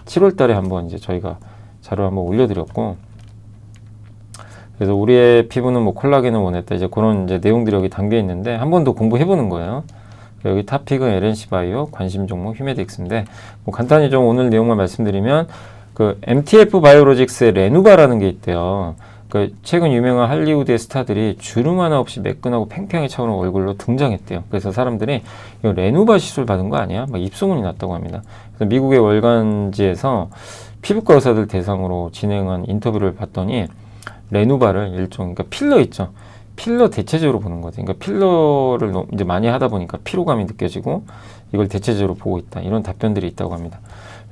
7월 달에 한번 이제 저희가 자료 한번 올려드렸고, 그래서 우리의 피부는 뭐 콜라겐을 원했다. 이제 그런 이제 내용들이 여기 담겨 있는데 한 번 더 공부해보는 거예요. 여기 탑픽은 LNC 바이오, 관심 종목 휴메딕스인데 뭐 간단히 좀 오늘 내용만 말씀드리면 그 MTF 바이오로직스의 레누바라는 게 있대요. 그 최근 유명한 할리우드의 스타들이 주름 하나 없이 매끈하고 팽팽하게 차오르는 얼굴로 등장했대요. 그래서 사람들이 이거 레누바 시술 받은 거 아니야? 막 입소문이 났다고 합니다. 그래서 미국의 월간지에서 피부과 의사들 대상으로 진행한 인터뷰를 봤더니 레누바를 일종, 그러니까 필러 있죠. 필러 대체제로 보는 거죠. 그러니까 필러를 이제 많이 하다 보니까 피로감이 느껴지고 이걸 대체제로 보고 있다. 이런 답변들이 있다고 합니다.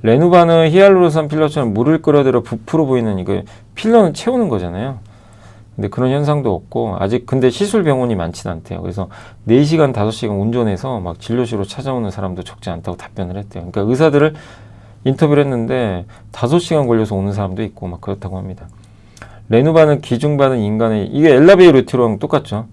레누바는 히알루론산 필러처럼 물을 끌어들여 부풀어 보이는 이거 필러는 채우는 거잖아요. 근데 그런 현상도 없고 아직 근데 시술 병원이 많지는 않대요. 그래서 4시간, 5시간 운전해서 막 진료실로 찾아오는 사람도 적지 않다고 답변을 했대요. 그러니까 의사들을 인터뷰를 했는데 5시간 걸려서 오는 사람도 있고 막 그렇다고 합니다. 레누바는 기증받은 인간의, 이게 엘라비에 루티로랑 똑같죠.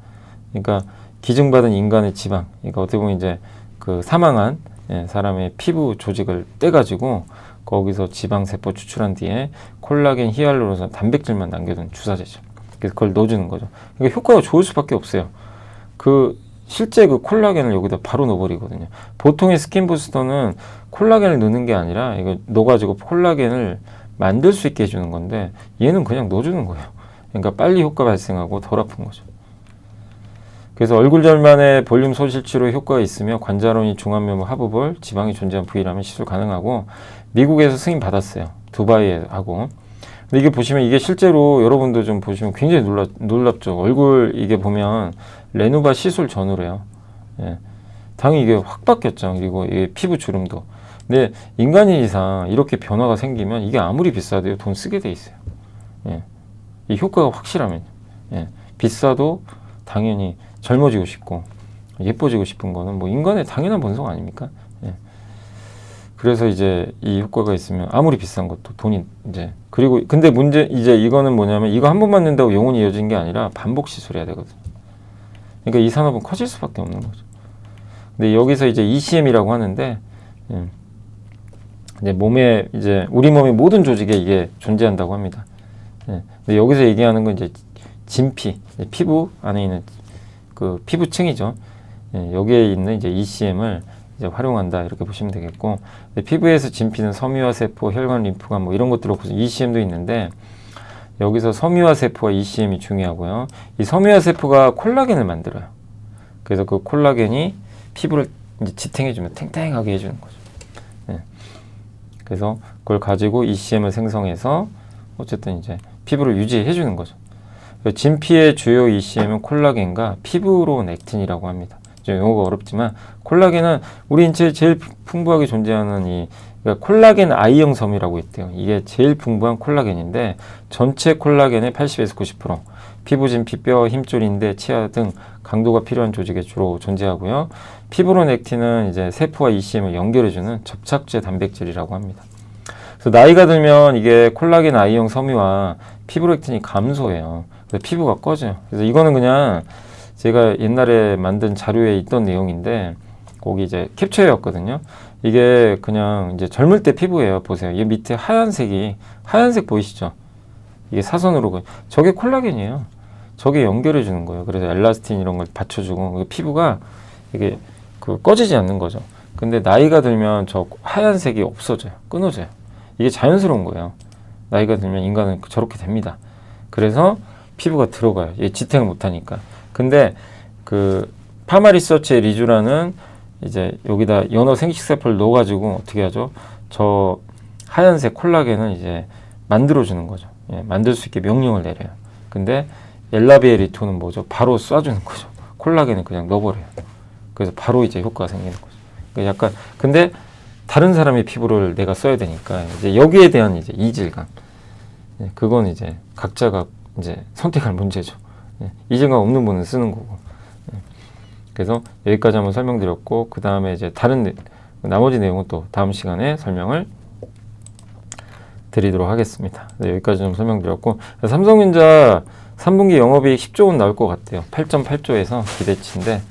그러니까 기증받은 인간의 지방, 그러니까 어떻게 보면 이제 그 사망한 사람의 피부 조직을 떼가지고 거기서 지방세포 추출한 뒤에 콜라겐, 히알루론산, 단백질만 남겨둔 주사제죠. 그래서 그걸 넣어주는 거죠. 그러니까 효과가 좋을 수밖에 없어요. 실제 그 콜라겐을 여기다 바로 넣어버리거든요. 보통의 스킨 부스터는 콜라겐을 넣는 게 아니라 이거 넣어가지고 콜라겐을 만들 수 있게 해주는 건데 얘는 그냥 넣어주는 거예요. 그러니까 빨리 효과 발생하고 덜 아픈 거죠. 그래서 얼굴 절만의 볼륨 소실 치료 효과가 있으며 관자론이 중안면부 하부볼 지방이 존재한 부위라면 시술 가능하고 미국에서 승인 받았어요. 두바이에 하고. 근데 이게 보시면 이게 실제로 여러분도 좀 보시면 굉장히 놀랍죠. 얼굴 이게 보면 레누바 시술 전후래요. 당연히 이게 확 바뀌었죠. 그리고 이게 피부 주름도. 근데 인간인 이상 이렇게 변화가 생기면 이게 아무리 비싸도 돈 쓰게 돼 있어요. 이 효과가 확실하면. 비싸도 당연히 젊어지고 싶고 예뻐지고 싶은 거는 뭐 인간의 당연한 본성 아닙니까? 그래서 이제 이 효과가 있으면 아무리 비싼 것도 돈이 이제 그리고 근데 문제 이제 이거는 뭐냐면 이거 한 번 맞는다고 영원히 이어진 게 아니라 반복 시술해야 되거든요. 그러니까 이 산업은 커질 수밖에 없는 거죠. 근데 여기서 이제 ECM이라고 하는데 이제 몸에 이제 우리 몸의 모든 조직에 이게 존재한다고 합니다. 근데 여기서 얘기하는 건 이제 진피, 피부 안에 있는 그 피부층이죠. 여기에 있는 이제 ECM을 이제 활용한다 이렇게 보시면 되겠고 피부에서 진피는 섬유화 세포, 혈관, 림프관 뭐 이런 것들로 ECM도 있는데 여기서 섬유화 세포와 ECM이 중요하고요. 이 섬유화 세포가 콜라겐을 만들어요. 그래서 그 콜라겐이 피부를 이제 지탱해주면 탱탱하게 해주는 거죠. 그래서 그걸 가지고 ECM을 생성해서 어쨌든 이제 피부를 유지해주는 거죠. 진피의 주요 ECM은 콜라겐과 피부로온 액틴이라고 합니다. 용어가 어렵지만 콜라겐은 우리 인체에 제일 풍부하게 존재하는 그러니까 콜라겐 I형 섬이라고 있대요. 이게 제일 풍부한 콜라겐인데 전체 콜라겐의 80에서 90%, 피부진, 피뼈, 힘줄, 인대, 치아 등 강도가 필요한 조직에 주로 존재하고요. 피브로넥틴은 이제 세포와 ECM을 연결해주는 접착제 단백질이라고 합니다. 그래서 나이가 들면 이게 콜라겐 I형 섬유와 피브로넥틴이 감소해요. 그래서 피부가 꺼져요. 그래서 이거는 그냥 제가 옛날에 만든 자료에 있던 내용인데 거기 이제 캡처해왔거든요. 이게 그냥 이제 젊을 때 피부예요. 보세요. 이 밑에 하얀색 보이시죠? 이게 사선으로 저게 콜라겐이에요. 저게 연결해 주는 거예요. 그래서 엘라스틴 이런 걸 받쳐주고 피부가 이게 꺼지지 않는 거죠. 근데 나이가 들면 저 하얀색이 없어져요. 끊어져요. 이게 자연스러운 거예요. 나이가 들면 인간은 저렇게 됩니다. 그래서 피부가 들어가요. 얘 지탱을 못하니까. 근데 그 파마리서치의 리주라는 이제 여기다 연어 생식세포를 넣어가지고 어떻게 하죠? 저 하얀색 콜라겐은 이제 만들어주는 거죠. 예, 만들 수 있게 명령을 내려요. 근데 엘라비에리토는 뭐죠? 바로 쏴주는 거죠. 콜라겐을 그냥 넣어버려요. 그래서 바로 이제 효과가 생기는 거죠. 그러니까 약간 근데 다른 사람의 피부를 내가 써야 되니까 이제 여기에 대한 이제 이질감, 예, 그건 이제 각자가 이제 선택할 문제죠. 예, 이질감 없는 분은 쓰는 거고. 예, 그래서 여기까지 한번 설명드렸고 그 다음에 이제 나머지 내용은 또 다음 시간에 설명을 드리도록 하겠습니다. 네, 여기까지 좀 설명드렸고 삼성전자 3분기 영업이익 10조 원 나올 것 같아요. 8.8조에서 기대치인데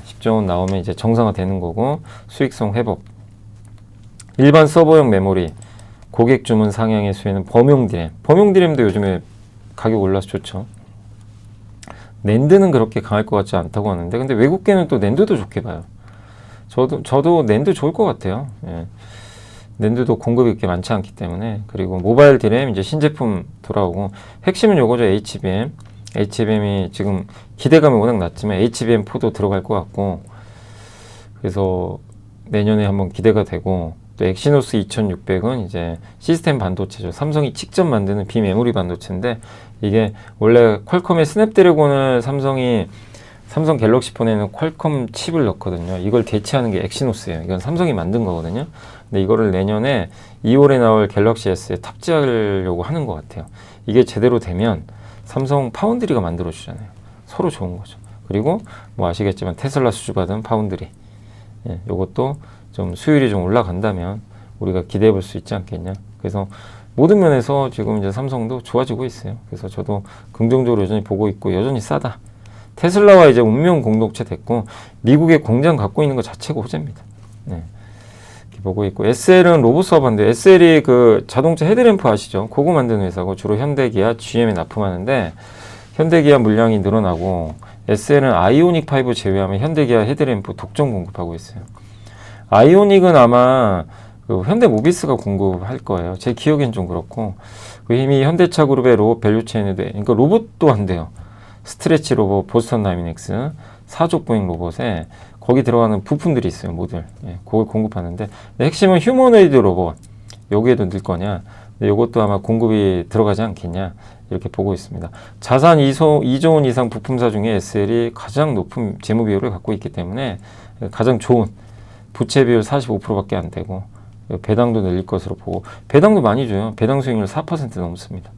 10조 원 나오면 이제 정상화 되는 거고 수익성 회복. 일반 서버용 메모리 고객 주문 상향의 수혜는 범용 디램도 요즘에 가격 올라서 좋죠. 낸드는 그렇게 강할 것 같지 않다고 하는데 근데 외국계는 또 낸드도 좋게 봐요. 저도 낸드 좋을 것 같아요. 예. 낸드도 공급이 그렇게 많지 않기 때문에. 그리고 모바일 디램 이제 신제품 돌아오고 핵심은 요거죠. HBM이 지금 기대감이 워낙 낮지만 HBM4도 들어갈 것 같고 그래서 내년에 한번 기대가 되고 또 엑시노스 2600은 이제 시스템 반도체죠. 삼성이 직접 만드는 비메모리 반도체인데 이게 원래 퀄컴의 스냅드래곤을 삼성 갤럭시 폰에는 퀄컴 칩을 넣거든요. 이걸 대체하는 게 엑시노스예요. 이건 삼성이 만든 거거든요. 근데 이거를 내년에 2월에 나올 갤럭시 S에 탑재하려고 하는 것 같아요. 이게 제대로 되면 삼성 파운드리가 만들어주잖아요. 서로 좋은 거죠. 그리고 뭐 아시겠지만 테슬라 수주받은 파운드리. 예, 요것도 좀 수율이 좀 올라간다면 우리가 기대해 볼 수 있지 않겠냐. 그래서 모든 면에서 지금 이제 삼성도 좋아지고 있어요. 그래서 저도 긍정적으로 여전히 보고 있고 여전히 싸다. 테슬라와 이제 운명 공동체 됐고 미국에 공장 갖고 있는 것 자체가 호재입니다. 네. 이렇게 보고 있고 SL은 로봇 사업하는데 SL이 그 자동차 헤드램프 아시죠? 그거 만드는 회사고 주로 현대기아, GM에 납품하는데 현대기아 물량이 늘어나고 SL은 아이오닉 5 제외하면 현대기아 헤드램프 독점 공급하고 있어요. 아이오닉은 아마 그 현대모비스가 공급할 거예요. 제 기억엔 좀 그렇고 이미 현대차 그룹의 로봇 밸류체인에도 그러니까 로봇도 한대요. 스트레치 로봇, 보스턴 다이내믹스, 사족 보행 로봇에 거기 들어가는 부품들이 있어요. 모듈. 예, 그걸 공급하는데 핵심은 휴머노이드 로봇. 여기에도 넣을 거냐. 이것도 아마 공급이 들어가지 않겠냐. 이렇게 보고 있습니다. 자산 2조 원 이상 부품사 중에 SL이 가장 높은 재무 비율을 갖고 있기 때문에 가장 좋은 부채 비율 45%밖에 안 되고 배당도 늘릴 것으로 보고 배당도 많이 줘요. 배당 수익률 4% 넘습니다.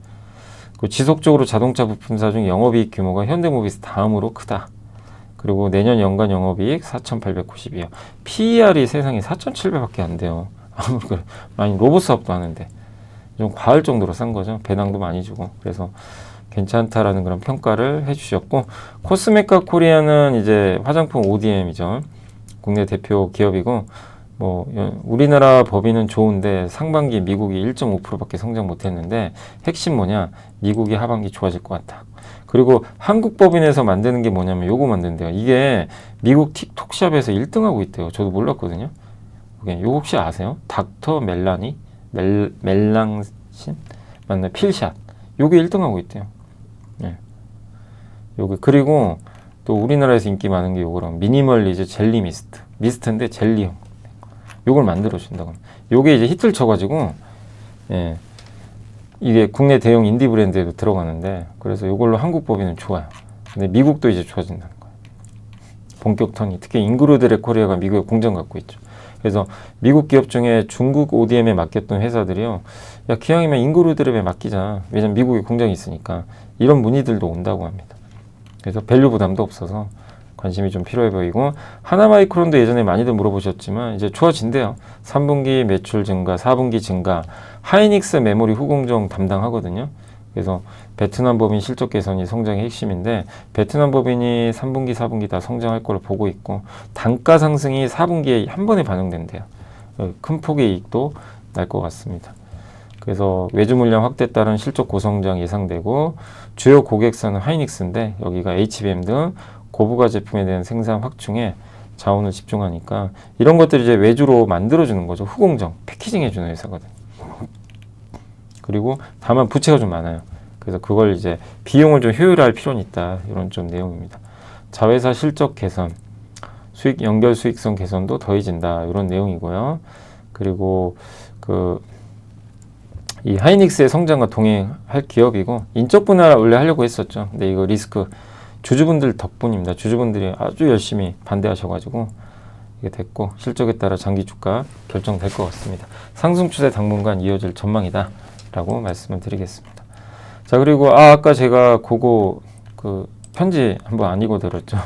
지속적으로 자동차 부품사 중 영업이익 규모가 현대모비스 다음으로 크다. 그리고 내년 연간 영업이익 4,892억. PER이 세상에 4,700밖에 안 돼요. 많이 로봇 사업도 하는데 좀 과할 정도로 싼 거죠. 배당도 많이 주고 그래서 괜찮다라는 그런 평가를 해주셨고 코스메카 코리아는 이제 화장품 ODM이죠. 국내 대표 기업이고 뭐 우리나라 법인은 좋은데 상반기 미국이 1.5%밖에 성장 못했는데 핵심 뭐냐? 미국이 하반기 좋아질 것 같다. 그리고 한국 법인에서 만드는 게 뭐냐면 요거 만든대요. 이게 미국 틱톡샵에서 1등하고 있대요. 저도 몰랐거든요. 요거 혹시 아세요? 닥터 멜랑신 맞나? 필샷. 요게 1등하고 있대요. 네. 요게 그리고 또 우리나라에서 인기 많은 게 요거랑 미니멀리즈 젤리 미스트인데 젤리형. 요걸 만들어 준다고. 요게 이제 히트를 쳐가지고 예, 이게 국내 대형 인디 브랜드에도 들어가는데 그래서 요걸로 한국 법인은 좋아요. 근데 미국도 이제 좋아진다는 거예요. 본격 턴이 특히 잉그루드레 코리아가 미국에 공장 갖고 있죠. 그래서 미국 기업 중에 중국 ODM에 맡겼던 회사들이요. 야, 기왕이면 인그루드랩에 맡기자. 왜냐면 미국에 공장이 있으니까. 이런 문의들도 온다고 합니다. 그래서 밸류 부담도 없어서 관심이 좀 필요해 보이고, 하나마이크론도 예전에 많이들 물어보셨지만 이제 좋아진대요. 3분기 매출 증가, 4분기 증가. 하이닉스 메모리 후공정 담당하거든요. 그래서 베트남 법인 실적 개선이 성장의 핵심인데, 베트남 법인이 3분기, 4분기 다 성장할 걸로 보고 있고, 단가 상승이 4분기에 한 번에 반영된대요. 큰 폭의 이익도 날 것 같습니다. 그래서 외주 물량 확대에 따른 실적 고성장 예상되고, 주요 고객사는 하이닉스인데 여기가 HBM 등 고부가 제품에 대한 생산 확충에 자원을 집중하니까 이런 것들이 이제 외주로 만들어주는 거죠. 후공정, 패키징 해주는 회사거든요. 그리고 다만 부채가 좀 많아요. 그래서 그걸 이제 비용을 좀 효율화할 필요는 있다. 이런 좀 내용입니다. 자회사 실적 개선, 수익 연결 수익성 개선도 더해진다. 이런 내용이고요. 그리고 이 하이닉스의 성장과 동행할 기업이고, 인적 분할 원래 하려고 했었죠. 근데 이거 리스크 주주분들 덕분입니다. 주주분들이 아주 열심히 반대하셔가지고 이게 됐고, 실적에 따라 장기 주가 결정될 것 같습니다. 상승 추세 당분간 이어질 전망이다 라고 말씀을 드리겠습니다. 자, 그리고 아까 제가 그거 편지 한번 안 읽어드렸죠.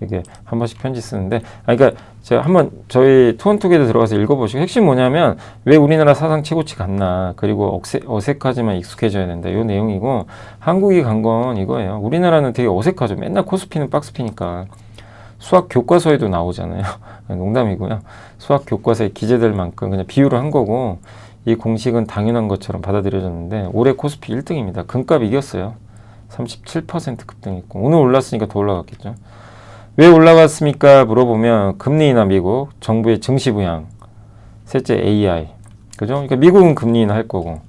이게 한 번씩 편지 쓰는데, 그러니까 제가 한번 저희 투원투게더 들어가서 읽어보시고, 핵심 뭐냐면 왜 우리나라 사상 최고치 갔나, 그리고 어색하지만 익숙해져야 된다, 이 내용이고, 한국이 간 건 이거예요. 우리나라는 되게 어색하죠. 맨날 코스피는 박스피니까. 수학 교과서에도 나오잖아요. 농담이고요. 수학 교과서에 기재될 만큼 그냥 비유를 한 거고, 이 공식은 당연한 것처럼 받아들여졌는데, 올해 코스피 1등입니다. 금값 이겼어요. 37% 급등했고, 오늘 올랐으니까 더 올라갔겠죠. 왜 올라갔습니까? 물어보면 금리 인하 미국, 정부의 증시 부양, 셋째 AI, 그죠? 그러니까 미국은 금리 인하할 거고,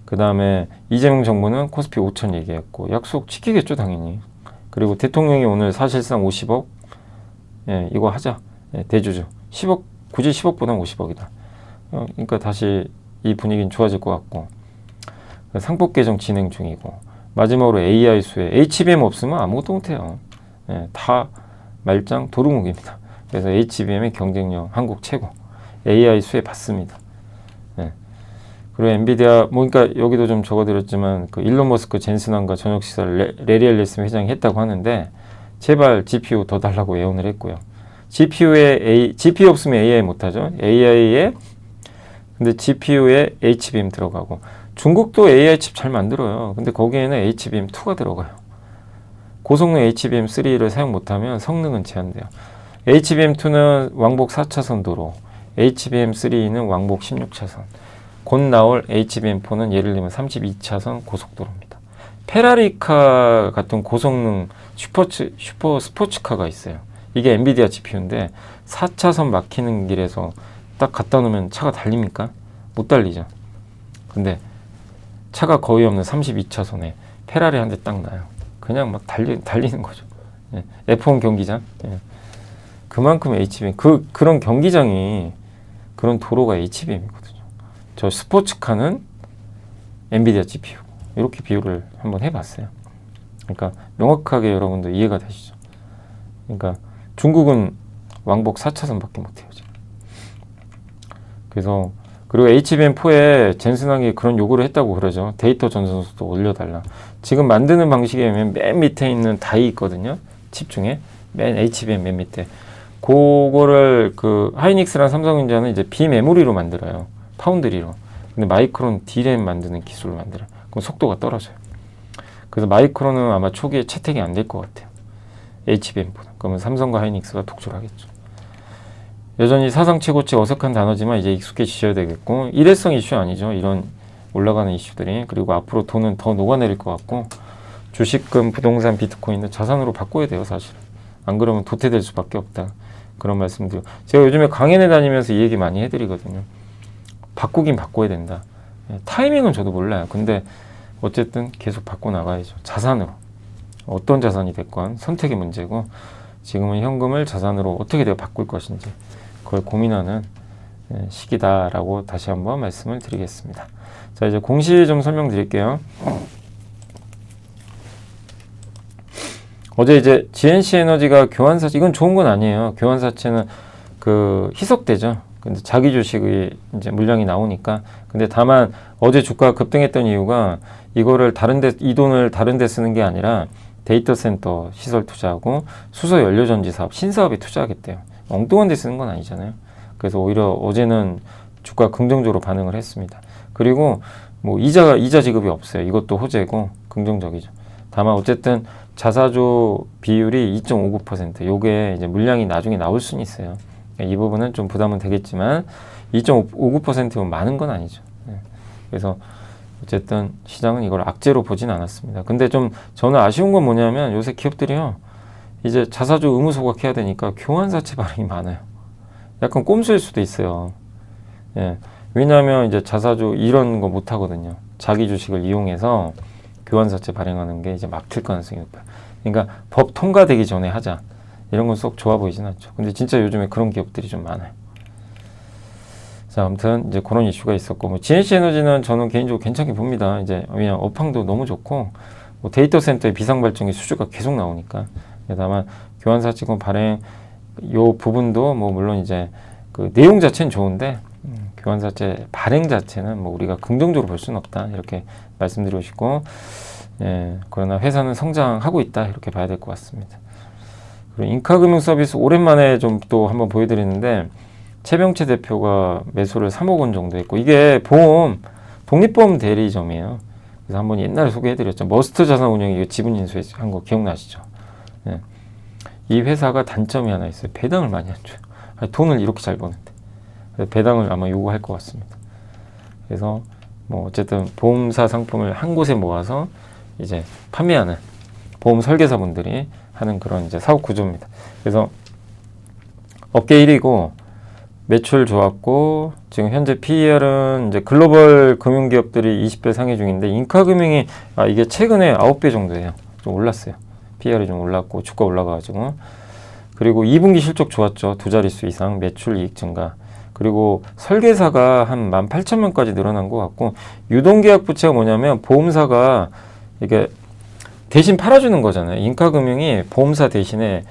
그 다음에 이재명 정부는 코스피 5천 얘기했고, 약속 지키겠죠 당연히. 그리고 대통령이 오늘 사실상 50억, 예, 이거 하자, 예, 대주주 10억, 굳이 10억보다는 50억이다. 그러니까 다시 이 분위기는 좋아질 것 같고, 상법 개정 진행 중이고, 마지막으로 AI 수혜, HBM 없으면 아무것도 못해요. 예, 다 말짱 도루묵입니다. 그래서 HBM의 경쟁력 한국 최고, AI 수혜 받습니다. 예. 그리고 엔비디아, 그러니까 여기도 좀 적어드렸지만 그 일론 머스크 젠슨왕과 저녁 식사를 레리 앨리스 회장이 했다고 하는데, 제발 GPU 더 달라고 예언을 했고요. GPU 없으면 AI 못하죠. 근데 GPU에 HBM 들어가고, 중국도 AI 칩 잘 만들어요. 근데 거기에는 HBM2가 들어가요. 고성능 HBM3를 사용 못하면 성능은 제한돼요. HBM2는 왕복 4차선 도로, HBM3는 왕복 16차선. 곧 나올 HBM4는 예를 들면 32차선 고속도로입니다. 페라리카 같은 고성능 슈퍼 스포츠카가 있어요. 이게 엔비디아 GPU인데 4차선 막히는 길에서 딱 갖다 놓으면 차가 달립니까? 못 달리죠. 근데 차가 거의 없는 32차선에 페라리 한 대 딱 나요. 그냥 막 달리는 거죠. 예. F1 경기장. 예. 그만큼 HBM, 그런 경기장이, 그런 도로가 HBM이거든요. 저 스포츠카는 엔비디아 GPU. 이렇게 비유를 한번 해봤어요. 그러니까 명확하게 여러분들 이해가 되시죠? 그러니까 중국은 왕복 4차선밖에 못해요, 지금. 그래서, 그리고 HBM4에 젠슨왕이 그런 요구를 했다고 그러죠. 데이터 전송速도 올려달라. 지금 만드는 방식에 보면 맨 밑에 있는 다이 있거든요. 칩 중에. 맨 HBM 맨 밑에. 그거를 하이닉스랑 삼성전자는 이제 비메모리로 만들어요. 파운드리로. 근데 마이크론 D램 만드는 기술을 만들어요. 그럼 속도가 떨어져요. 그래서 마이크론은 아마 초기에 채택이 안 될 것 같아요. HBM보다. 그러면 삼성과 하이닉스가 독주하겠죠. 여전히 사상 최고치 어색한 단어지만 이제 익숙해지셔야 되겠고, 일회성 이슈 아니죠. 이런 올라가는 이슈들이. 그리고 앞으로 돈은 더 녹아내릴 것 같고, 주식금, 부동산, 비트코인은 자산으로 바꿔야 돼요, 사실. 안 그러면 도태될 수밖에 없다. 그런 말씀드리고, 제가 요즘에 강연에 다니면서 이 얘기 많이 해드리거든요. 바꾸긴 바꿔야 된다. 타이밍은 저도 몰라요. 근데 어쨌든 계속 바꿔 나가야죠. 자산으로. 어떤 자산이 됐건 선택의 문제고, 지금은 현금을 자산으로 어떻게 내가 바꿀 것인지 그걸 고민하는 시기다라고 다시 한번 말씀을 드리겠습니다. 자, 이제 공시 좀 설명드릴게요. 어제 이제 GNC 에너지가 교환사채, 이건 좋은 건 아니에요. 교환사채는 그 희석되죠. 근데 자기 주식의 이제 물량이 나오니까. 근데 다만 어제 주가가 급등했던 이유가 이거를 이 돈을 다른 데 쓰는 게 아니라 데이터 센터 시설 투자하고 수소 연료전지 사업, 신사업에 투자하겠대요. 엉뚱한 데 쓰는 건 아니잖아요. 그래서 오히려 어제는 주가 긍정적으로 반응을 했습니다. 그리고 뭐 이자 지급이 없어요. 이것도 호재고 긍정적이죠. 다만 어쨌든 자사주 비율이 2.59%. 요게 이제 물량이 나중에 나올 수는 있어요. 이 부분은 좀 부담은 되겠지만 2.59%면 많은 건 아니죠. 그래서 어쨌든 시장은 이걸 악재로 보진 않았습니다. 근데 좀 저는 아쉬운 건 뭐냐면 요새 기업들이요, 이제 자사주 의무 소각해야 되니까 교환사채 발행이 많아요. 약간 꼼수일 수도 있어요. 예. 왜냐하면 이제 자사주 이런 거 못 하거든요. 자기 주식을 이용해서 교환사채 발행하는 게 이제 막힐 가능성이 높아요. 그러니까 법 통과되기 전에 하자. 이런 건 썩 좋아 보이진 않죠. 근데 진짜 요즘에 그런 기업들이 좀 많아요. 자, 아무튼 이제 그런 이슈가 있었고, 뭐 GNC 에너지는 저는 개인적으로 괜찮게 봅니다. 이제 왜냐 업황도 너무 좋고, 뭐 데이터 센터의 비상 발전기 수주가 계속 나오니까. 다만 교환사채권 발행 요 부분도 뭐 물론 이제 그 내용 자체는 좋은데 교환사채 발행 자체는 뭐 우리가 긍정적으로 볼 수는 없다, 이렇게 말씀드리고 싶고, 예, 그러나 회사는 성장하고 있다, 이렇게 봐야 될 것 같습니다. 그리고 인카금융 서비스 오랜만에 좀 또 한번 보여드리는데, 최병채 대표가 매수를 3억 원 정도 했고, 이게 독립보험 대리점이에요. 그래서 한번 옛날에 소개해드렸죠. 머스트 자산운용이 지분 인수한 거 기억나시죠? 예. 이 회사가 단점이 하나 있어요. 배당을 많이 안 줘요. 아니, 돈을 이렇게 잘 버는데. 그래서 배당을 아마 요구할 것 같습니다. 그래서 뭐 어쨌든 보험사 상품을 한 곳에 모아서 이제 판매하는 보험 설계사분들이 하는 그런 이제 사업 구조입니다. 그래서 업계 1위고 매출 좋았고, 지금 현재 PER은 이제 글로벌 금융기업들이 20배 상회 중인데, 인카금융이 이게 최근에 9배 정도예요. 좀 올랐어요. PER이 좀 올랐고 주가 올라가가지고. 그리고 2분기 실적 좋았죠. 두 자릿수 이상 매출 이익 증가. 그리고 설계사가 한 18,000명까지 늘어난 것 같고, 유동계약 부채가 뭐냐면 보험사가 이게 대신 팔아주는 거잖아요. 인카금융이 보험사 대신에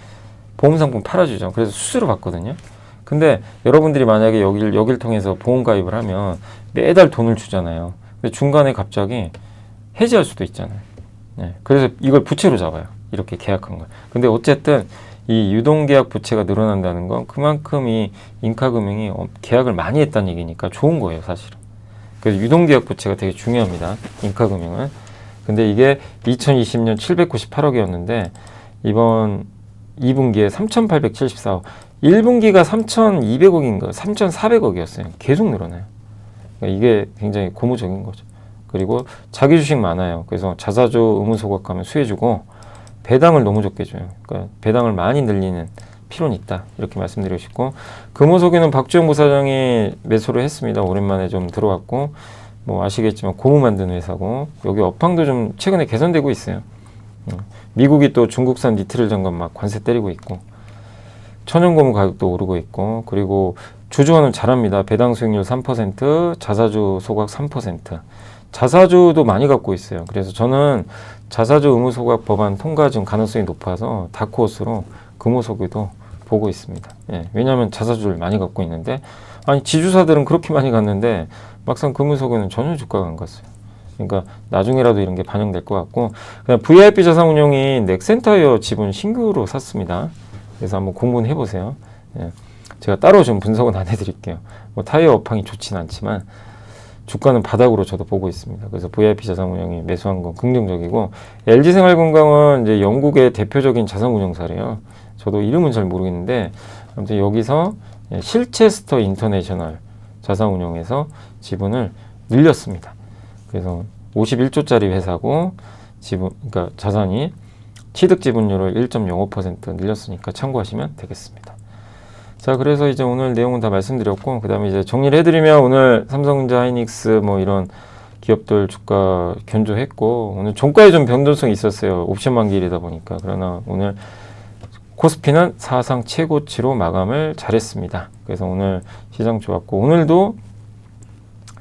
보험상품 팔아주죠. 그래서 수수료 받거든요. 근데 여러분들이 만약에 여길 통해서 보험 가입을 하면 매달 돈을 주잖아요. 근데 중간에 갑자기 해지할 수도 있잖아요. 네, 그래서 이걸 부채로 잡아요. 이렇게 계약한 걸. 근데 어쨌든 이 유동계약 부채가 늘어난다는 건 그만큼 이 인카금융이 계약을 많이 했다는 얘기니까 좋은 거예요, 사실은. 그래서 유동계약 부채가 되게 중요합니다, 인카금융은. 근데 이게 2020년 798억이었는데 이번 2분기에 3,874억, 1분기가 3,200억인가 3,400억이었어요. 계속 늘어나요. 그러니까 이게 굉장히 고무적인 거죠. 그리고 자기 주식 많아요. 그래서 자사주 의무 소각하면 수혜주고, 배당을 너무 적게 줘요. 그러니까 배당을 많이 늘리는 필요는 있다, 이렇게 말씀드리고 싶고, 금호석유는 박주영 부사장이 매수를 했습니다. 오랜만에 좀 들어왔고, 뭐 아시겠지만 고무 만드는 회사고, 여기 업황도 좀 최근에 개선되고 있어요. 미국이 또 중국산 니트릴 점검 막 관세 때리고 있고, 천연고무 가격도 오르고 있고, 그리고 주주원은 잘합니다. 배당 수익률 3%, 자사주 소각 3%. 자사주도 많이 갖고 있어요. 그래서 저는 자사주 의무 소각 법안 통과 중 가능성이 높아서 다크호스로 금호석유도 보고 있습니다. 예, 왜냐하면 자사주를 많이 갖고 있는데, 아니 지주사들은 그렇게 많이 갔는데 막상 금호석유는 전혀 주가가 안 갔어요. 그러니까 나중에라도 이런 게 반영될 것 같고, 그냥 VIP 자산운용이 넥센타이어 지분 신규로 샀습니다. 그래서 한번 공부는 해보세요. 예, 제가 따로 좀 분석은 안 해드릴게요. 뭐 타이어 업황이 좋진 않지만 주가는 바닥으로 저도 보고 있습니다. 그래서 VIP 자산운용이 매수한 건 긍정적이고, LG생활건강은 이제 영국의 대표적인 자산운용사래요. 저도 이름은 잘 모르겠는데 아무튼 여기서 실체스터 인터내셔널 자산운용에서 지분을 늘렸습니다. 그래서 51조짜리 회사고 그러니까 자산이 취득 지분율을 1.05% 늘렸으니까 참고하시면 되겠습니다. 자, 그래서 이제 오늘 내용은 다 말씀드렸고, 그 다음에 이제 정리를 해드리면, 오늘 삼성전자, 하이닉스 뭐 이런 기업들 주가 견조했고, 오늘 종가에 좀 변동성이 있었어요. 옵션 만기일이다 보니까. 그러나 오늘 코스피는 사상 최고치로 마감을 잘했습니다. 그래서 오늘 시장 좋았고, 오늘도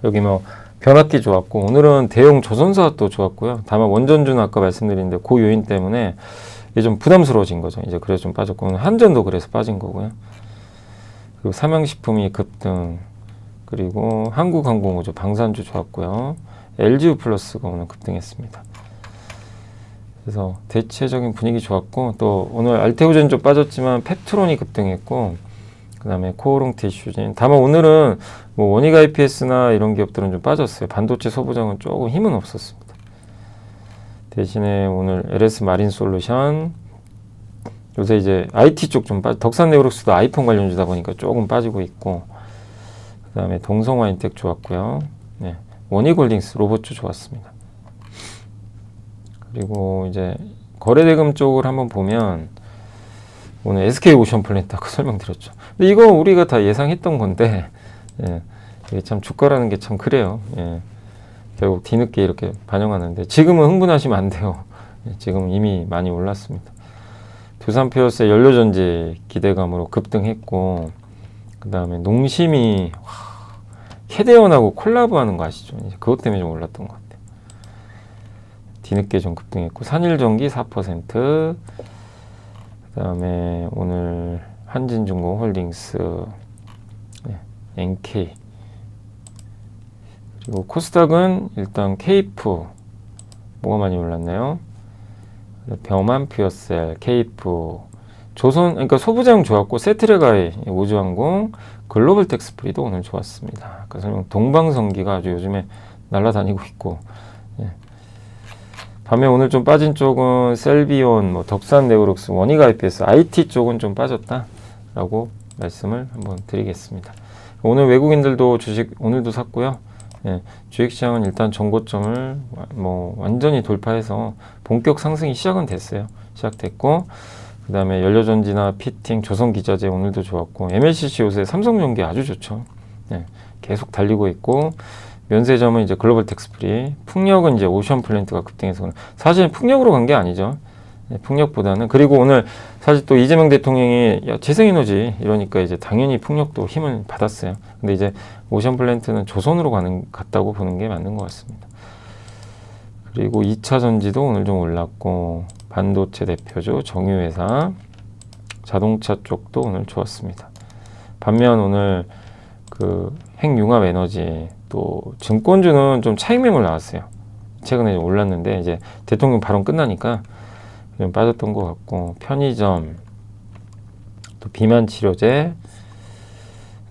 여기 뭐 변압기 좋았고, 오늘은 대형 조선사 또 좋았고요. 다만 원전주는 아까 말씀드렸는데 그 요인 때문에 이게 좀 부담스러워진 거죠. 이제 그래서 좀 빠졌고, 오늘 한전도 그래서 빠진 거고요. 그리고 삼양식품이 급등, 그리고 한국항공우주, 방산주 좋았고요. LGU 플러스가 오늘 급등했습니다. 그래서 대체적인 분위기 좋았고, 또 오늘 알테오젠 좀 빠졌지만 펩트론이 급등했고, 그 다음에 코오롱 티슈진. 다만 오늘은 뭐 원익 IPS나 이런 기업들은 좀 빠졌어요. 반도체 소부장은 조금 힘은 없었습니다. 대신에 오늘 LS 마린 솔루션, 요새 이제 IT 쪽 좀 덕산 네오록스도 아이폰 관련주다 보니까 조금 빠지고 있고, 그 다음에 동성화인텍 좋았고요. 네, 원익홀딩스 로봇주 좋았습니다. 그리고 이제 거래대금 쪽을 한번 보면 오늘 SK 오션플랜트 아까 설명드렸죠. 근데 이거 우리가 다 예상했던 건데, 예, 이게 참 주가라는 게 참 그래요. 예, 결국 뒤늦게 이렇게 반영하는데 지금은 흥분하시면 안 돼요. 예, 지금 이미 많이 올랐습니다. 두산표어스 연료전지 기대감으로 급등했고, 그 다음에 농심이 캐대원하고 콜라보하는 거 아시죠? 이제 그것 때문에 좀 올랐던 것 같아요. 뒤늦게 좀 급등했고, 산일전기 4%, 그 다음에 오늘 한진중공홀딩스, 네, NK, 그리고 코스닥은 일단 케이프 뭐가 많이 올랐나요? 병만 퓨어셀, 케이프, 조선, 그러니까 소부장 좋았고, 세트레가이, 우주항공, 글로벌 텍스프리도 오늘 좋았습니다. 그래서 동방성기가 아주 요즘에 날아다니고 있고, 예. 반면 오늘 좀 빠진 쪽은 셀비온, 뭐 덕산 네오록스, 원익 IPS, IT 쪽은 좀 빠졌다라고 말씀을 한번 드리겠습니다. 오늘 외국인들도 주식 오늘도 샀고요. 예, 주식시장은 일단 정고점을 뭐 완전히 돌파해서 본격 상승이 시작은 됐어요. 시작됐고, 그 다음에 연료전지나 피팅, 조선기자재 오늘도 좋았고, MLCC 요새 삼성전기 아주 좋죠. 예, 계속 달리고 있고, 면세점은 이제 글로벌 텍스프리, 풍력은 이제 오션플랜트가 급등해서 사실 풍력으로 간 게 아니죠. 예, 풍력보다는. 그리고 오늘 사실 또 이재명 대통령이 야, 재생에너지 이러니까 이제 당연히 풍력도 힘을 받았어요. 근데 이제 오션플랜트는 조선으로 갔다고 보는 게 맞는 것 같습니다. 그리고 2차 전지도 오늘 좀 올랐고, 반도체 대표죠. 정유회사, 자동차 쪽도 오늘 좋았습니다. 반면 오늘 그 핵융합 에너지, 또 증권주는 좀 차익 매물 나왔어요. 최근에 올랐는데 이제 대통령 발언 끝나니까 좀 빠졌던 것 같고, 편의점, 또 비만 치료제,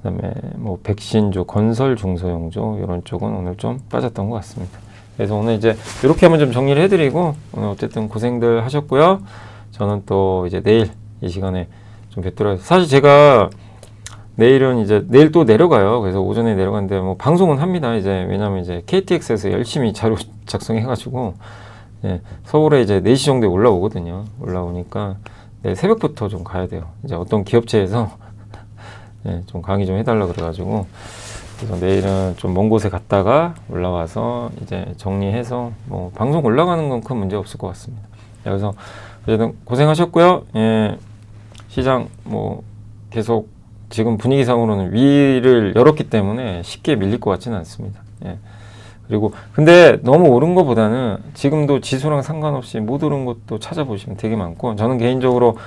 그다음에 뭐 백신주, 건설 중소형주 이런 쪽은 오늘 좀 빠졌던 것 같습니다. 그래서 오늘 이제 이렇게 한번 좀 정리를 해드리고, 오늘 어쨌든 고생들 하셨고요. 저는 또 이제 내일 이 시간에 좀 뵙도록 하겠습니다. 사실 제가 내일은 이제 내일 또 내려가요. 그래서 오전에 내려가는데 뭐 방송은 합니다. 이제 왜냐면 이제 KTX에서 열심히 자료 작성해가지고, 예, 서울에 이제 4시 정도에 올라오거든요. 올라오니까 내일 새벽부터 좀 가야 돼요. 이제 어떤 기업체에서 예, 좀 강의 좀 해달라 그래가지고, 그래서 내일은 좀 먼 곳에 갔다가 올라와서 이제 정리해서 뭐 방송 올라가는 건 큰 문제 없을 것 같습니다. 그래서 어쨌든 고생하셨고요. 예, 시장 뭐 계속 지금 분위기상으로는 위를 열었기 때문에 쉽게 밀릴 것 같지는 않습니다. 예. 그리고 근데 너무 오른 것보다는 지금도 지수랑 상관없이 못 오른 것도 찾아보시면 되게 많고, 저는 개인적으로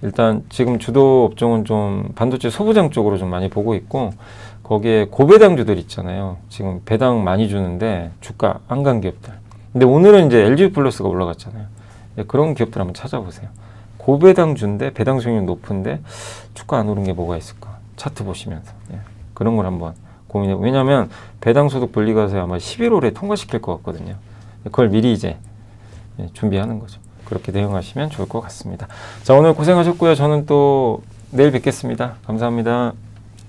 일단 지금 주도 업종은 좀 반도체 소부장 쪽으로 좀 많이 보고 있고, 거기에 고배당주들 있잖아요. 지금 배당 많이 주는데 주가 안 간 기업들. 근데 오늘은 이제 LG 플러스가 올라갔잖아요. 그런 기업들 한번 찾아보세요. 고배당주인데 배당 수익률 높은데 주가 안 오른 게 뭐가 있을까? 차트 보시면서. 예. 그런 걸 한번 고민해. 왜냐하면 배당소득 분리과세 아마 11월에 통과시킬 것 같거든요. 그걸 미리 이제 준비하는 거죠. 그렇게 대응하시면 좋을 것 같습니다. 자, 오늘 고생하셨고요. 저는 또 내일 뵙겠습니다. 감사합니다.